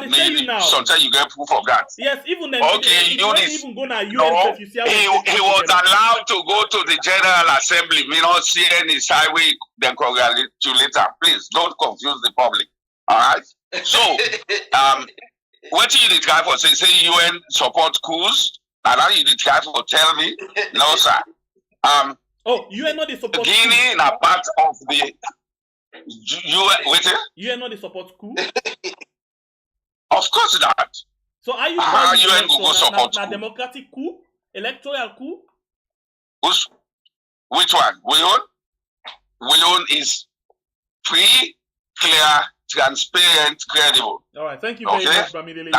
Maybe sometimes you get proof of that. Yes, even then. Okay, even go to UN. He was allowed to go to the General Assembly. Me not see any highway. Then congratulate him. Please don't confuse the public. All right. So, what you did try for say UN support coups? And now you did try for tell me? No, sir. UN not the support. Guinea in a part of the UN not the support coup. Of course not. So are you UN go support na democratic coup, electoral coup? Which one? WION is free, clear, transparent, credible. All right, thank you very much, Bamidele.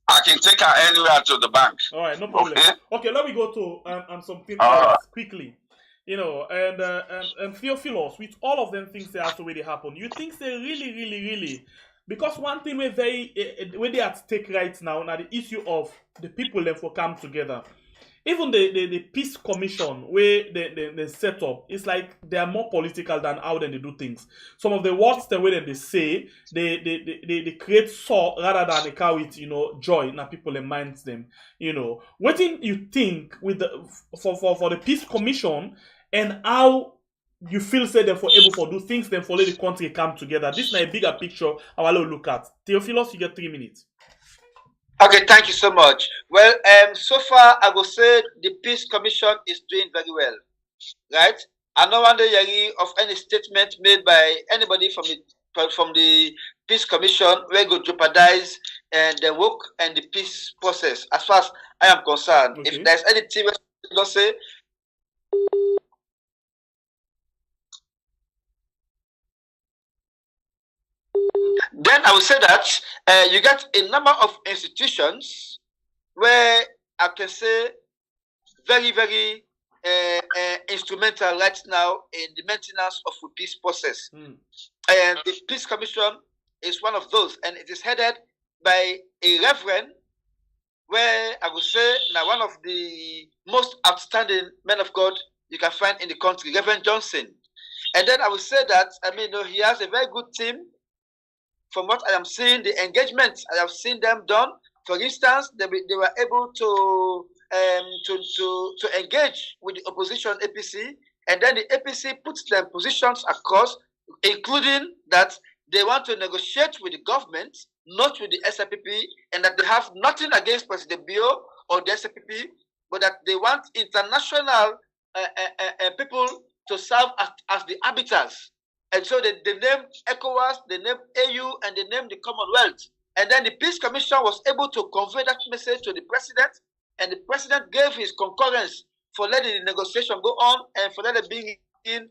I can take her anywhere to the bank. All right, no problem. Okay, let me go to something else quickly. You know, and Theophilos, with all of them things that has already happened, you think they really Because one thing we're very where they at stake right now the issue of the people them for come together. Even the peace commission where they set up, it's like they are more political than how they do things. Some of the words the way that they say, they create sorrow rather than they carry it, joy in people and minds them. What do you think with the for the peace commission and how you feel say them for able for do things then for let the country come together? This is a bigger picture I will look at. Theophilus, you get 3 minutes. Okay, thank you so much. Well, so far I will say the Peace Commission is doing very well, right? I don't want to hear of any statement made by anybody from the Peace Commission where go jeopardize the work and the peace process. As far as I am concerned, Okay. if there's anything don't say. Then I will say that you get a number of institutions where I can say very, very instrumental right now in the maintenance of the peace process. And the Peace Commission is one of those, and it is headed by a reverend, where I would say now one of the most outstanding men of God you can find in the country, Reverend Johnson. And then I would say that, he has a very good team. From what I am seeing, the engagements I have seen them done. For instance, they were able to engage with the opposition APC, and then the APC puts their positions across, including that they want to negotiate with the government, not with the SLPP, and that they have nothing against President Bio or the SLPP, but that they want international people to serve as the arbiters. And so they named ECOWAS, they named AU, and they named the Commonwealth. And then the Peace Commission was able to convey that message to the president, and the president gave his concurrence for letting the negotiation go on and for letting bring in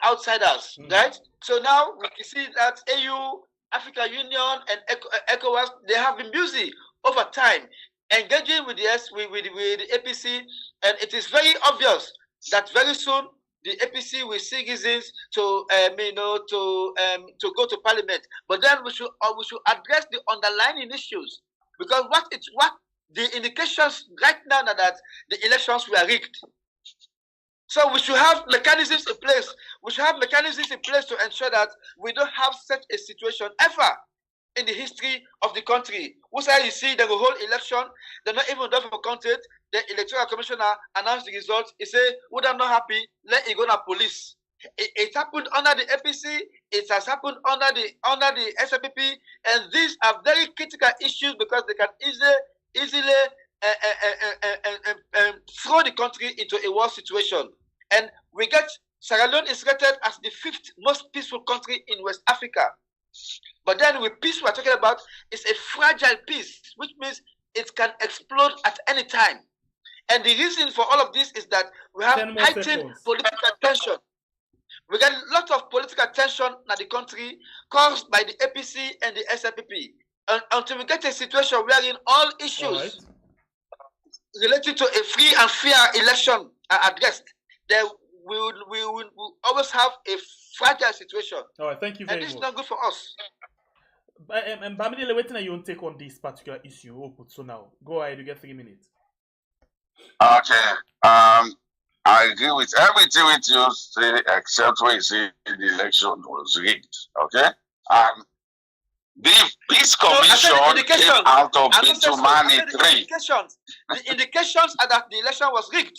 outsiders, right? So now we can see that AU, African Union, and ECOWAS, they have been busy over time engaging with the APC, and it is very obvious that very soon the APC will see reasons to go to parliament. But then we should address the underlying issues, because what the indications right now are that the elections were rigged. So we should have mechanisms in place. We should have mechanisms in place to ensure that we don't have such a situation ever in the history of the country. Who say you see the whole election, they're not even done for counted. The electoral commissioner announced the results. He said, "Would I'm not happy? Let it go to police." It happened under the APC. It has happened under the SLPP, and these are very critical issues because they can easily throw the country into a war situation. And we get Sierra Leone is rated as the 5th most peaceful country in West Africa. But then with peace we're talking about is a fragile peace, which means it can explode at any time. And the reason for all of this is that we have heightened political tension. We get a lot of political tension in the country caused by the APC and the SLPP. Until we get a situation wherein all issues related to a free and fair election are addressed, then we will always have a fragile situation. All right, thank you very much. And this is not good for us. And Bamidele, what are you take on this particular issue? So now, go ahead, you get 3 minutes. Okay. I agree with everything with you say, except when you say the election was rigged. Okay. The Peace Commission came out of Bitumani 3. The indications are that the election was rigged.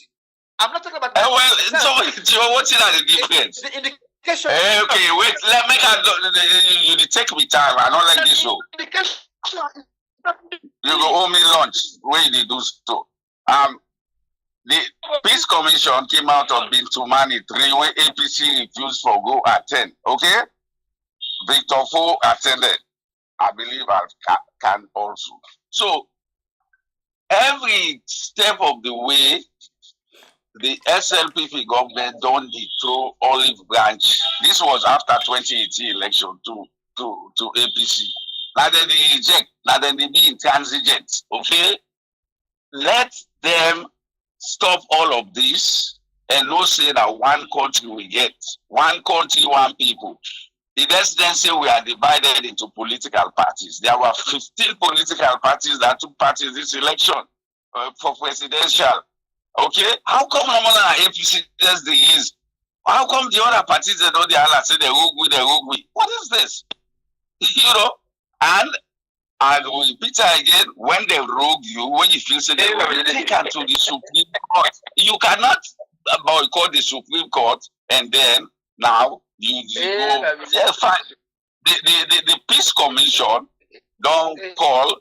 I'm not talking about. So what's the difference? The indication. Okay, wait. Let me. You take me time. I don't like this show. You go owe me lunch. Where they do so. The Peace Commission came out of Bitumani 3 when APC refused for go attend. Okay, Victor Fo attended. I believe I can also. So every step of the way, the SLPP government don't detour olive branch. This was after 2018 election to APC. Now then they reject. Now then they be intransigent. Okay, let them stop all of this and not say that one country we get, one country, one people. The next then say we are divided into political parties. There were 15 political parties that took part in this election for presidential. Okay, how come normal APC just the is? How come the other parties they know the other say they rogue we? What is this? You know, and I will repeat again, when they rogue you, when you feel say they will take her to the Supreme Court. You cannot boycott the Supreme Court and then now you go, yeah, fine. The Peace Commission don't call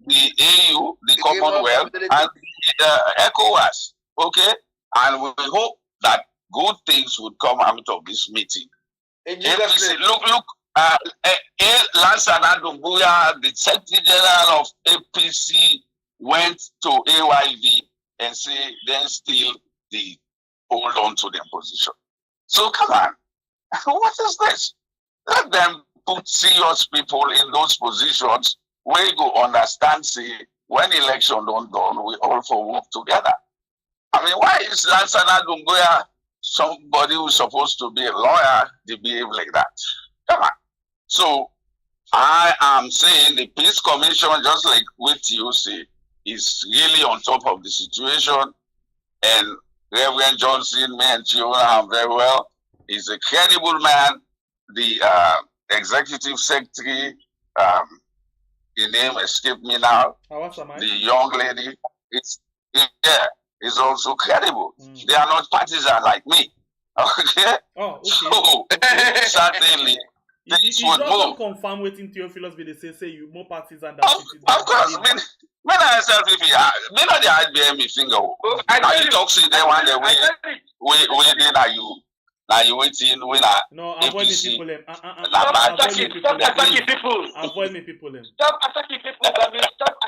the AU, the Commonwealth, and the ECOWAS. Okay? And we hope that good things would come out of this meeting. APC, look, Lance Anadumbuya, the Secretary General of APC, went to AYV and say, then still they hold on to their position. So come on. What is this? Let them put serious people in those positions where you go understand, say, when election don't done, we all for work together. I mean, why is Lance Anadumbuya somebody who's supposed to be a lawyer to behave like that? Come on. So I am saying the Peace Commission, just like what you say, is really on top of the situation. And Reverend Johnson, me and Chiona very well. He's a credible man. The executive secretary, the name escaped me now. The young lady, is also credible. They are not partisan like me. Okay? Oh, okay. So, certainly, this would move. Confirm waiting Theophilus be the say you more partisan than of course, when I said if you may not the IBM me finger. Now you talk to them one day we did that you waiting when no avoid me people them. Avoid me people them. Stop attacking people. Stop attacking people.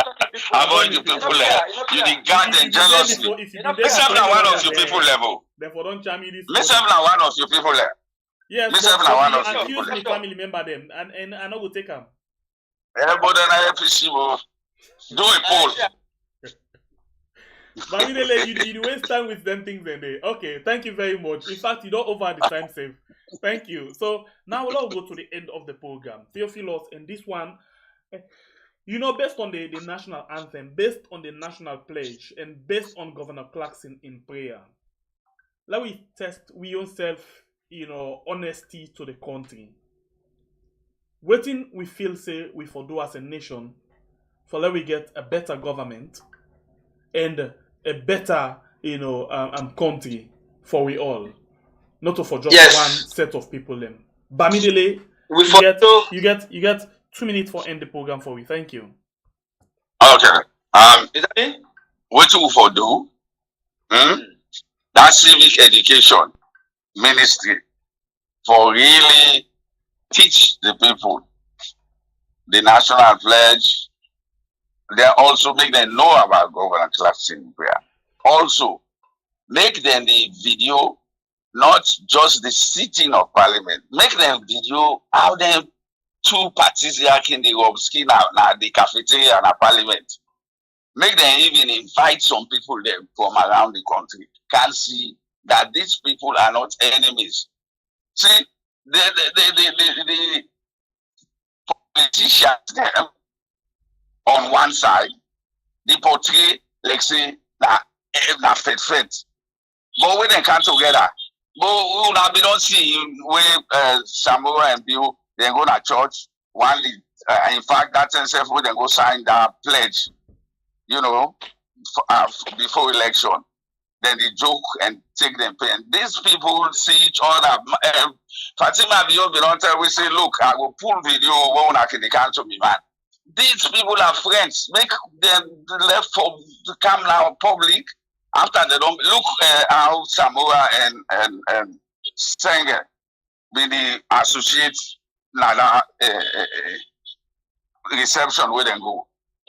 Avoid you people them. You the guard and jealousy. Myself now one of your people level. Therefore don't charm me this. Myself now one of your people level. Yes, but accuse me family member them and I no go take them. Everybody na APC will do a poll. But you waste time with them things and they okay, thank you very much. In fact, you don't over the time save. Thank you. So now we'll go to the end of the program. Theophilus, and this one, you know, based on the national anthem, based on the national pledge, and based on Governor Clarkson in prayer, let we test we ourselves, you know, honesty to the country. Waiting we feel say we for do as a nation for let we get a better government and a better, you know, country for we all, not for just one set of people. Them. Bamidele, you get 2 minutes for end the program for we. Thank you. Okay. Is that it? What you for do? That civic education ministry for really teach the people the national pledge. They also make them know about Governor Clarkson prayer. Also, make them the video, not just the sitting of parliament. Make them video how them two parties in the Robski now the cafeteria and a parliament. Make them even invite some people there from around the country. Can see that these people are not enemies. See, the politicians there on one side, they portray, like say, na fit. But when they come together, but we don't see where Samura and Bill, they go to church. In fact, that's itself where they go sign the pledge, you know, before election. Then they joke and take them pay. And these people see each other. Fatima Bio Bilonte, we say, look, I will pull video when I can to me, man. These people are friends. Make them left for to come now public after they don't look how Samura and Senge with the associate reception where they go.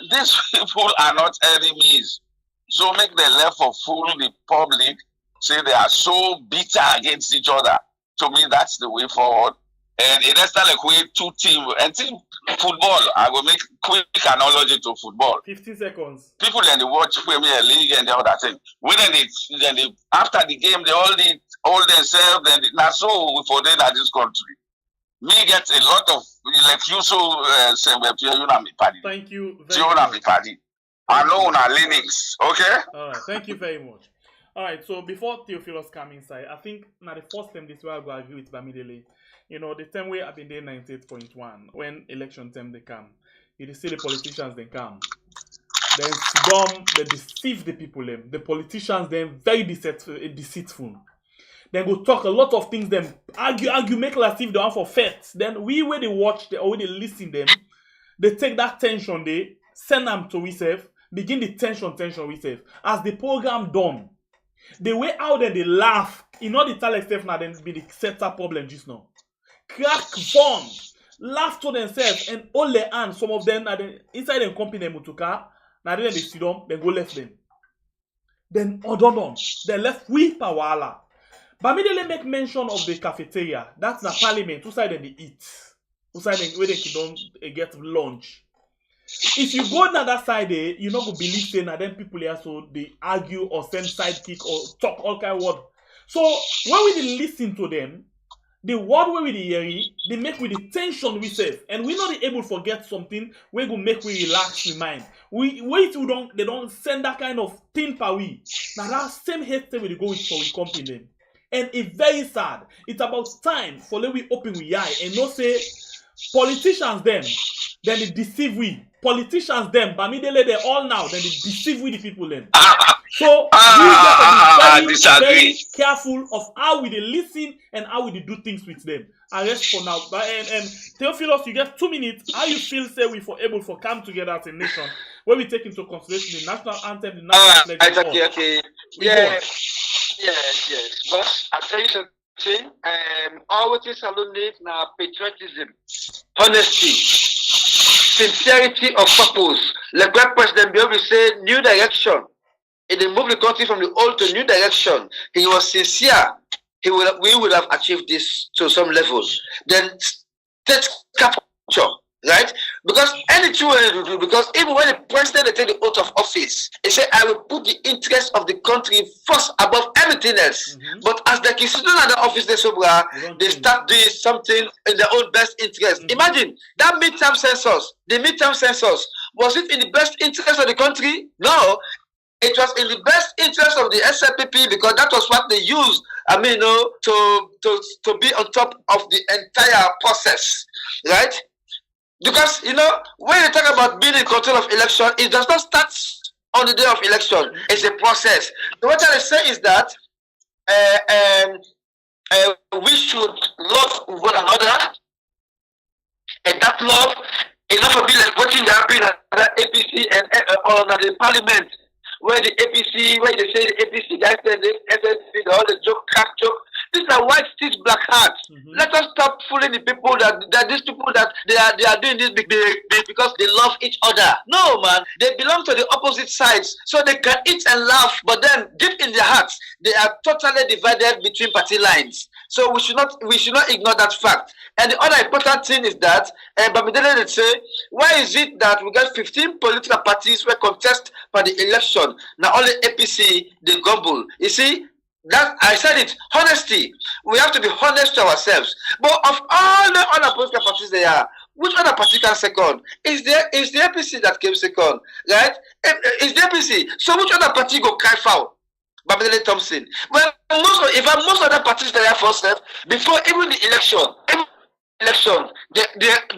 These people are not enemies. So make them left for fool the public, say they are so bitter against each other. To me, that's the way forward. And it is like we two teams. And team football, I will make quick analogy to football. 15 seconds. People then they watch Premier League and the other thing. When they after the game, they all themselves. And that's so for them at this country. Me get a lot of like you so party. Thank you very So much. party. I know on our leanings. Okay. All right, thank you very much. All right, so before Theophilus come inside, I think now the first time this way I go agree with Bamidele. You know, the time where I've been there 98.1 when election time they come, you see the politicians they come. Then they deceive the people them. The politicians then very deceitful. Then go talk a lot of things, then argue, make like if they want for facts. Then where they watch, or they listen them, they take that tension, they send them to ourselves, begin the tension we save. As the program done, the way out then they laugh, in all the talent stuff now, then be the setup problem just now. Crack fun, laugh to themselves, and all their hands, some of them are inside them company mutuka, now then they sit down, then go left them. Then on, they left we pawala. But me they make mention of the cafeteria. That's the parliament. Who side they eat? Who side where they don't get lunch? If you go on that side, you not go believe saying that then people here so they argue or send sidekick or talk all kind of word. So when we listen to them, the word where we hear, they make with the tension we say, and we not able to forget something. We go make we relax the mind. They don't send that kind of thing per we. Now that same hate we go with for we company them. And it's very sad. It's about time for let we open we eye and not say politicians them, then they deceive we. Politicians them, but me they all now, then they deceive we the people then. So we got to be very careful of how we they listen and how we they do things with them. I rest for now. But and Theophilus, you get 2 minutes. How you feel say we for able to come together as a nation when we take into consideration the national anthem, the national pledge. Okay. Yes. But I tell you something. All what is alone need now patriotism, honesty, sincerity of purpose. Like great President Bill say, new direction. He didn't move the country from the old to new direction. He was sincere. We would have achieved this to some levels. Then state capture, right? Because anything we do, because even when the president take the oath of office, he said, I will put the interest of the country first above everything else. But as they keep sitting at the office, they start doing something in their own best interest. Imagine that midterm census, the midterm census, was it in the best interest of the country? No. It was in the best interest of the SLPP because that was what they used, to be on top of the entire process, right? Because, when you talk about being in control of election, it does not start on the day of election. It's a process. So what I say is that we should love one another, and that love, enough of be like watching the happen at the APC and on the parliament. Where the APC, where they say the APC guys said the SSC, all the crack joke. These are white stitch black hearts. Let us stop fooling the people that these people that they are doing this because they love each other. No, man, they belong to the opposite sides, so they can eat and laugh, but then deep in their hearts, they are totally divided between party lines. So we should not ignore that fact. And the other important thing is that Bamidele would say, why is it that we got 15 political parties were contest for the election? Now only APC they gumble. You see, that I said it, honesty. We have to be honest to ourselves. But of all the other political parties there are, which other party can second? Is the APC that came second, right? Is the APC. So which other party go cry foul? Babylon Thompson. Well, most of the parties that are first step before even the election,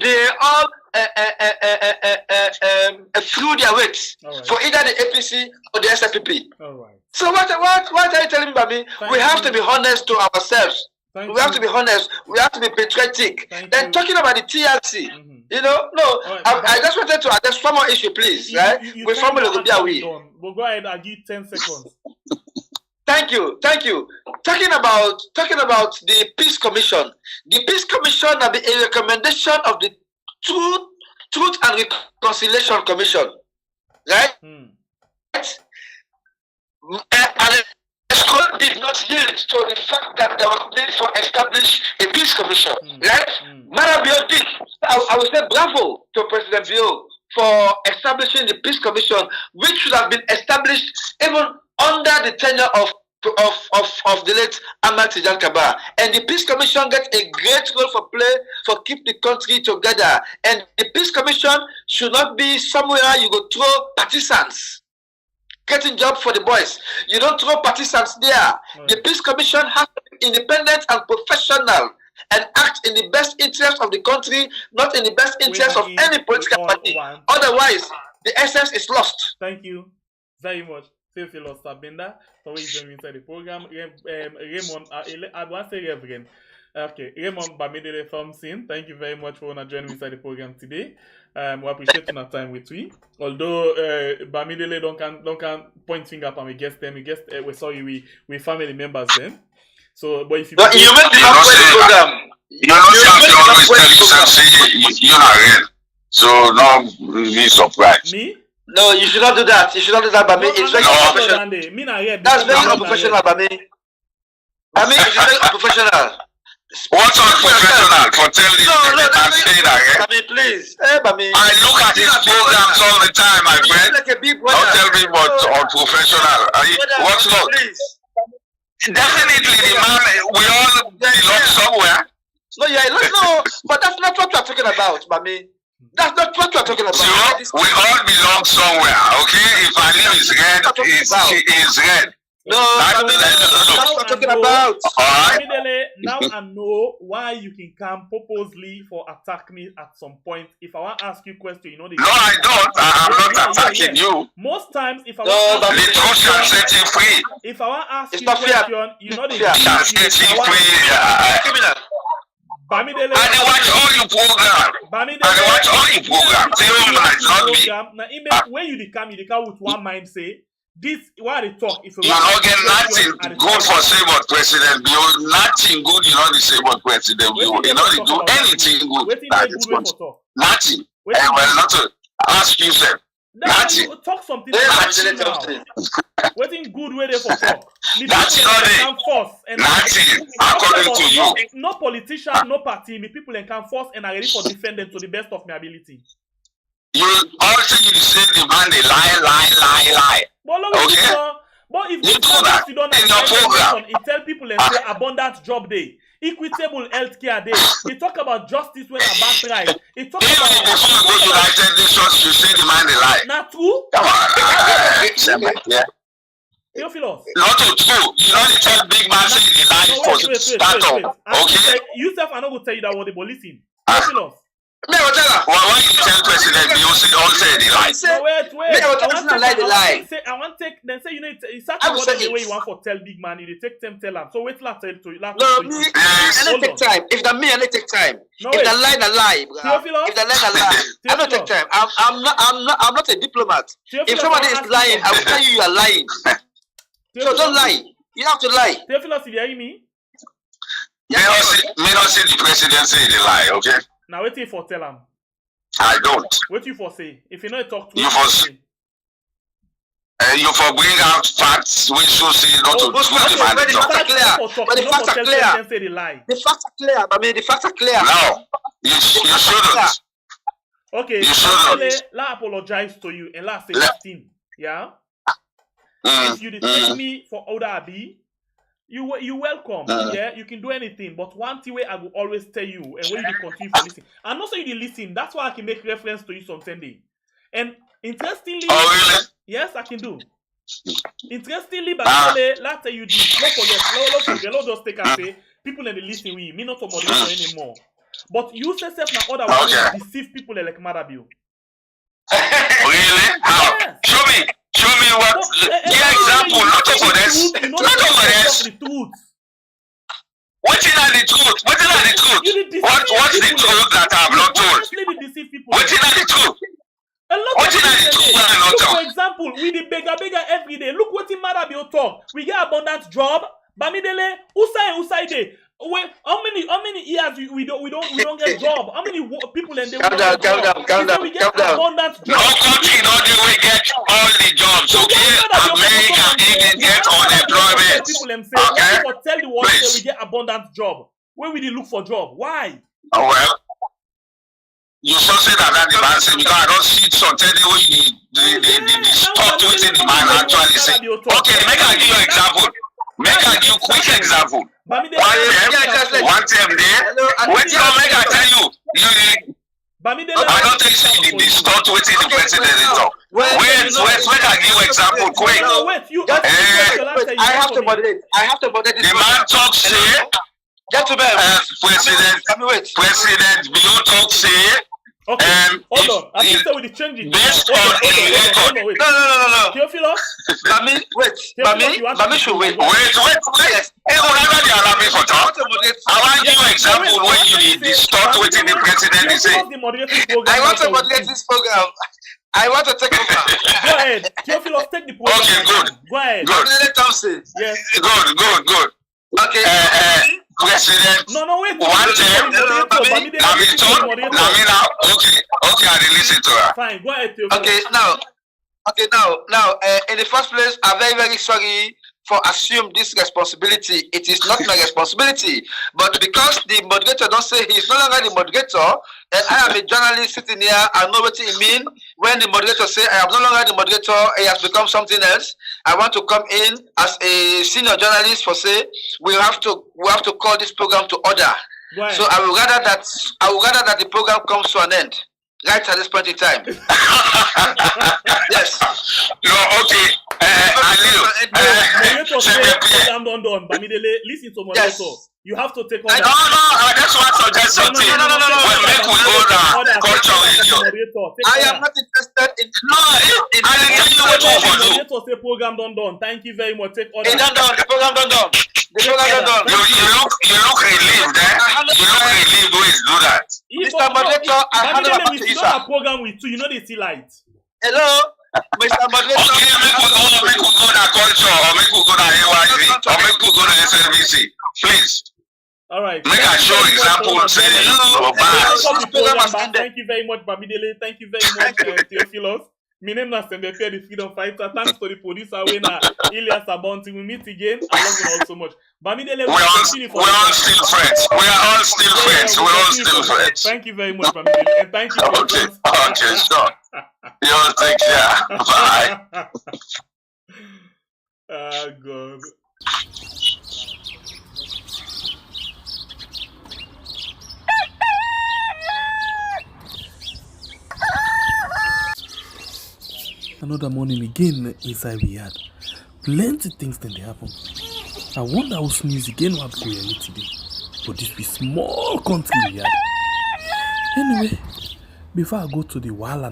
they all threw their weights for either the APC or the SFPP. All right. So what are you telling me? We have to be honest to ourselves. We have to be honest. We have to be patriotic. Then talking about the TRC, I just wanted to address one more issue, please. Right? We formally will be away. We'll go ahead and give 10 seconds. Thank you. Talking about the Peace Commission. The Peace Commission are a recommendation of the Truth and Reconciliation Commission, right? And the did not yield to the fact that there was need to establish a peace commission, right? Marabio did. I would say bravo to President Bio for establishing the peace commission, which should have been established even under the tenure of of the late Ahmad Tijan Kaba. And the Peace Commission gets a great role for play for keep the country together. And the Peace Commission should not be somewhere you go throw partisans. Getting job for the boys. You don't throw partisans there. The Peace Commission has to be independent and professional and act in the best interest of the country, not in the best interest of any political party. Otherwise, the essence is lost. Thank you very much. Theophilus Sabinda, for joining inside the program. Raymond, I want to say Reverend. Okay, Raymond Bamidele Thompson, thank you very much for joining inside the program today. We appreciate your time with we. Although Bamidele don't can point finger up and we guess them. We're sorry, we family members then. So, but if you make the program, you know, always tell you you're not real. So no, be surprised. Me? No, you should not do that. You should not do that, Bami. It's very unprofessional. That's very unprofessional, Bami. Bami, it's very unprofessional. What's unprofessional for telling and saying that? Bami, please. Hey, Bami. I look at his programs all the time, my friend. Like a big don't tell me what's unprofessional. What's not? Definitely, the man, we all belong somewhere. No, but that's not what we're talking about, Bami. That's not what we're talking about. So, we all belong somewhere, okay? If our name is red, it's red. No, that's what we're talking about. Now I know why you can come purposely for attack me at some point. If I want to ask you a question, you know. No, I don't. I'm not attacking you. Most times, if I want to the truth shall set you free. If I want to ask you a question, you know the shall set you free. Bamidele, I watch all your program. I watch all your program. Now, when you come with one mind, say this. Why they talk? If you don't get nothing good for say about President Bill, nothing good. You know the say about President Bill. You know they do anything good. Nothing. Well, not to ask you, sir. Nothing. Talk something. Waiting good way there for talk. That's not it. Nothing. According to you. No politician, no party. Me people can force and are ready for defend them to the best of my ability. You also you say the man they lie. Okay. But if you do that in your program, it tell people and say abundant job day, equitable healthcare day. He talk about justice when about right. He talk about before you go to United Nations, you say the man they lie. Not true. Come on, yeah. Theophilus. Not true. You know they tell big man say they lie for start up. Okay. You self I not go tell you that what they listen. Theophilus. Why you tell President you say they lie? No, wait. I want take then say you know it's such a way you want for tell big man you take them tell him. So wait till I tell to you. No, I don't take time. If the me, I don't take time. No, if the lie, if the lie, I don't take time. I'm not a diplomat. If somebody is lying, I will tell you are lying. So don't lie. You have to lie. Theophilus, you hear me? May not say the president say they lie, okay? Now wait till for tell him. I don't. Wait till for say. If you know talk to you for bring out facts we should say not to the man. The facts are clear. But the facts are clear. The facts are clear. I mean the facts are clear. No, you shouldn't. Okay, you shouldn't. I apologize to you and last say 15. Yeah? If you take me for other Abi, you welcome. Yeah, you can do anything. But one thing I will always tell you, and when you continue to listen, and also you listen. That's why I can make reference to you on Sunday. And interestingly, yes, I can do. Interestingly, but last time you did, not forget, not just take and say people in the listen we me not to moderate anymore. But you say self now other ways deceive people like Marabiu. Really? How? Yes. Show me what. Give example. Not for this. Not for this. What is the truth? What is the truth? What's the truth that I have not told? What is the truth? What is the truth that I have not told? For example, we the beggar every day. Look what in Marabio talk. We get abundant job. Bamidele, Usai de. How many years we don't get job? How many people and they calm down. We get abundant job. No country don't get all the jobs. Okay, America didn't get unemployment. Okay, people tell the world we get abundant job. Where we look for job? Why? Oh well, you should say that the man say because I don't see something the stuff within the man actually say. Okay, make I give you an example. Make I give quick example. One term there. Wait till make I tell you. I don't think so. You distort waiting the president is talk. Wait, make I give example quick. I have to moderate. The man talk say. President below talk say. Okay, hold on. I think we change it. Based on wait. No. Theophilus? Bami should wait. Yes. Hey, whatever they allow me for talk. I want you example when you distort waiting the president is saying. I want to moderate this program. I want to take over. Go ahead. Theophilus, take the program. Okay, good. Go ahead. Good. Yes. Good. Okay. President. No, wait. One term. Let me now. Okay, I listen to her. Fine, go ahead, Theophilus. Okay, now, in the first place, I'm very, very sorry for assuming this responsibility. It is not my responsibility. But because the moderator don't say he's no longer the moderator, and I am a journalist sitting here, I know what it means. When the moderator say I am no longer the moderator, he has become something else. I want to come in as a senior journalist for say we have to call this program to order. So I would rather that the program comes to an end. Right at this point in time. Yes. No, okay. Listen to moderator. You have to take on that. No, that's what I suggest something. No. Make we go down. Culture radio. I am not interested in. No, I didn't tell you what to do. Moderator say program done. Thank you very much. Take order. The program done. You look relieved, eh? You look relieved when you do that. Mr. Moderator, I hand over to you, sir. A program with you know they see light. Hello, Mr. Moderator. Okay, make we go to culture, or make we go to AYV, or make we go to SLBC. Please. All right. Make a show example saying Thank you very much, Bamidele. Thank you very much, Theophilus. My name is Sembepe, the freedom fighter. Thanks to the producer, Ilias Abonti. We meet again. I love you all so much. Bamidele, we're all still friends. We are all still friends. Thank you very much, Bamidele. And thank you. Okay, sure. You all take care. Bye. Ah, God. Another morning again inside Riyadh. Plenty things then they happen. I wonder how sneeze again what go here today. But this be small country Riyadh. Anyway, before I go to the Wala